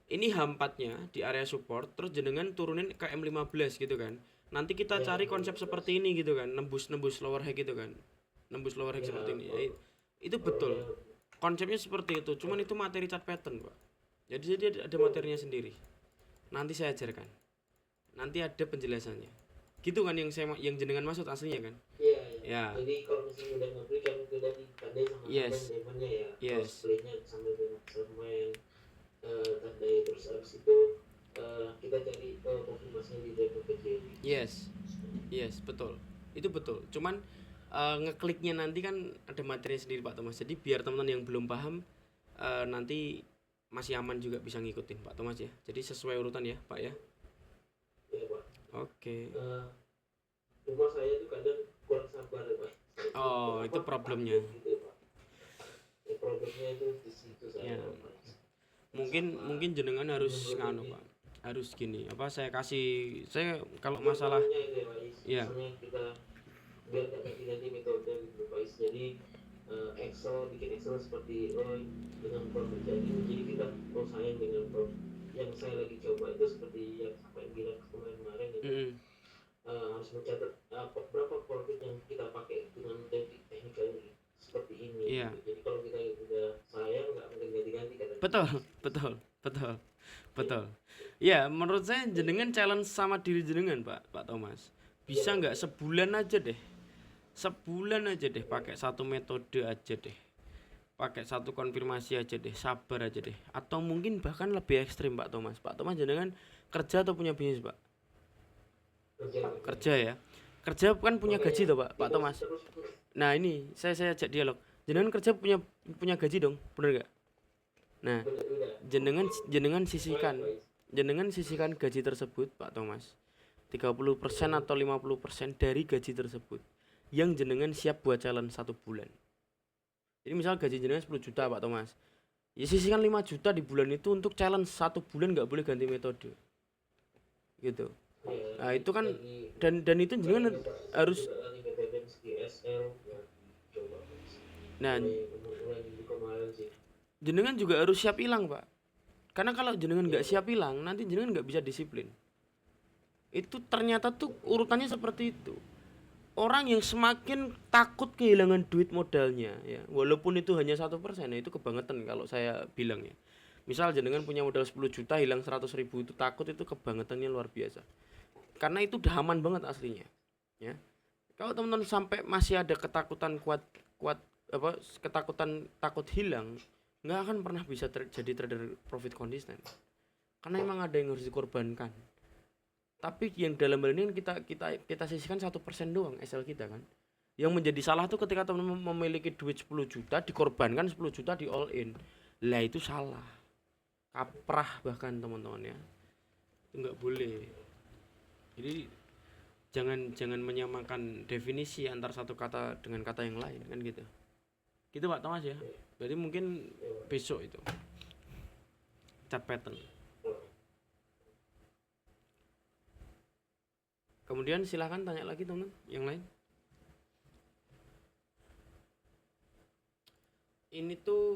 Speaker 1: Ini H4-nya di area support, terus jenengan turunin ke M15 gitu kan. Nanti kita
Speaker 2: Ya
Speaker 1: cari konsep
Speaker 2: M15
Speaker 1: seperti ini gitu kan, nembus lower high gitu kan. Nembus lower high
Speaker 2: ya
Speaker 1: seperti ini.
Speaker 2: kalau
Speaker 1: Itu
Speaker 2: kalau
Speaker 1: betul.
Speaker 2: dia
Speaker 1: Konsepnya seperti itu, cuman itu materi chart pattern, Pak. Jadi ada materinya sendiri. Nanti saya ajarkan. Nanti ada penjelasannya. Gitu kan yang jenengan maksud aslinya kan?
Speaker 2: Iya, iya.
Speaker 1: Ya.
Speaker 2: Jadi kalau misalnya udah ngeberikan udah ditandai sama
Speaker 1: Yes.
Speaker 2: temannya ya,
Speaker 1: Yes.
Speaker 2: cosplaynya sambil sama yang tandai, terus habis itu kita cari konfirmasinya di driver kecil.
Speaker 1: Yes. Yes, betul. Itu betul. Cuman ngekliknya nanti kan ada materi sendiri Pak Thomas. Jadi biar teman-teman yang belum paham nanti masih aman juga bisa ngikutin Pak Thomas ya. Jadi sesuai urutan ya Pak ya.
Speaker 2: Ya Pak.
Speaker 1: Oke.
Speaker 2: Cuma saya tuh kadang kurang sabar ya Pak.
Speaker 1: Oh, itu problemnya.
Speaker 2: Gitu, Pak. Ya, problemnya itu di situ saya.
Speaker 1: Ya. Mungkin jenengan harus nganu Pak. Harus gini. Saya kalau masalah
Speaker 2: ya. Kita biar gak ganti metode gitu Pak. Jadi bikin Excel seperti dengan proses jadi kita sayang dengan yang saya lagi coba itu seperti yang sampai bilang kemarin gitu. Harus mencatat berapa profit yang kita pakai dengan teknik seperti ini.
Speaker 1: Iya.
Speaker 2: Gitu. Jadi kalau kita udah sayang nggak mungkin ganti-ganti kan.
Speaker 1: Betul. Ya, menurut saya jenengan challenge sama diri jenengan Pak Thomas. Bisa nggak sebulan aja deh pakai satu metode aja deh, pakai satu konfirmasi aja deh, sabar aja deh, atau mungkin bahkan lebih ekstrim Pak Thomas jenengan kerja atau punya bisnis Pak? Kerja ya, kerja kan punya gaji toh Pak Thomas. Nah ini saya ajak dialog, jenengan kerja punya gaji dong, bener nggak? Nah jenengan sisihkan gaji tersebut Pak Thomas, 30% atau 50% dari gaji tersebut yang jenengan siap buat challenge 1 bulan. Jadi misal gaji jenengan 10 juta Pak Thomas, ya sisihkan 5 juta di bulan itu untuk challenge 1 bulan, nggak boleh ganti metode gitu. Nah itu kan dan itu jenengan harus jenengan juga harus siap hilang Pak, karena kalau jenengan nggak siap hilang nanti jenengan nggak bisa disiplin. Itu ternyata tuh urutannya seperti itu. Orang yang semakin takut kehilangan duit modalnya ya, walaupun itu hanya 1%, ya itu kebangetan kalau saya bilang ya. Misal jenengan punya modal 10 juta hilang 100.000, itu takut, itu kebangetannya luar biasa. Karena itu udah aman banget aslinya ya. Kalau teman-teman sampai masih ada ketakutan takut hilang, nggak akan pernah bisa jadi trader profit konsisten. Karena emang ada yang harus dikorbankan. Tapi yang dalam hal ini kita sisihkan 1% doang SL kita kan. Yang menjadi salah tuh ketika teman memiliki duit 10 juta dikorbankan 10 juta di all in. Lah itu salah. Kaprah bahkan teman-teman ya. Itu enggak boleh. Jadi jangan menyamakan definisi antar satu kata dengan kata yang lain kan gitu. Gitu Pak Thomas ya. Berarti mungkin besok itu cat pattern. Kemudian silahkan tanya lagi teman yang lain. Ini tuh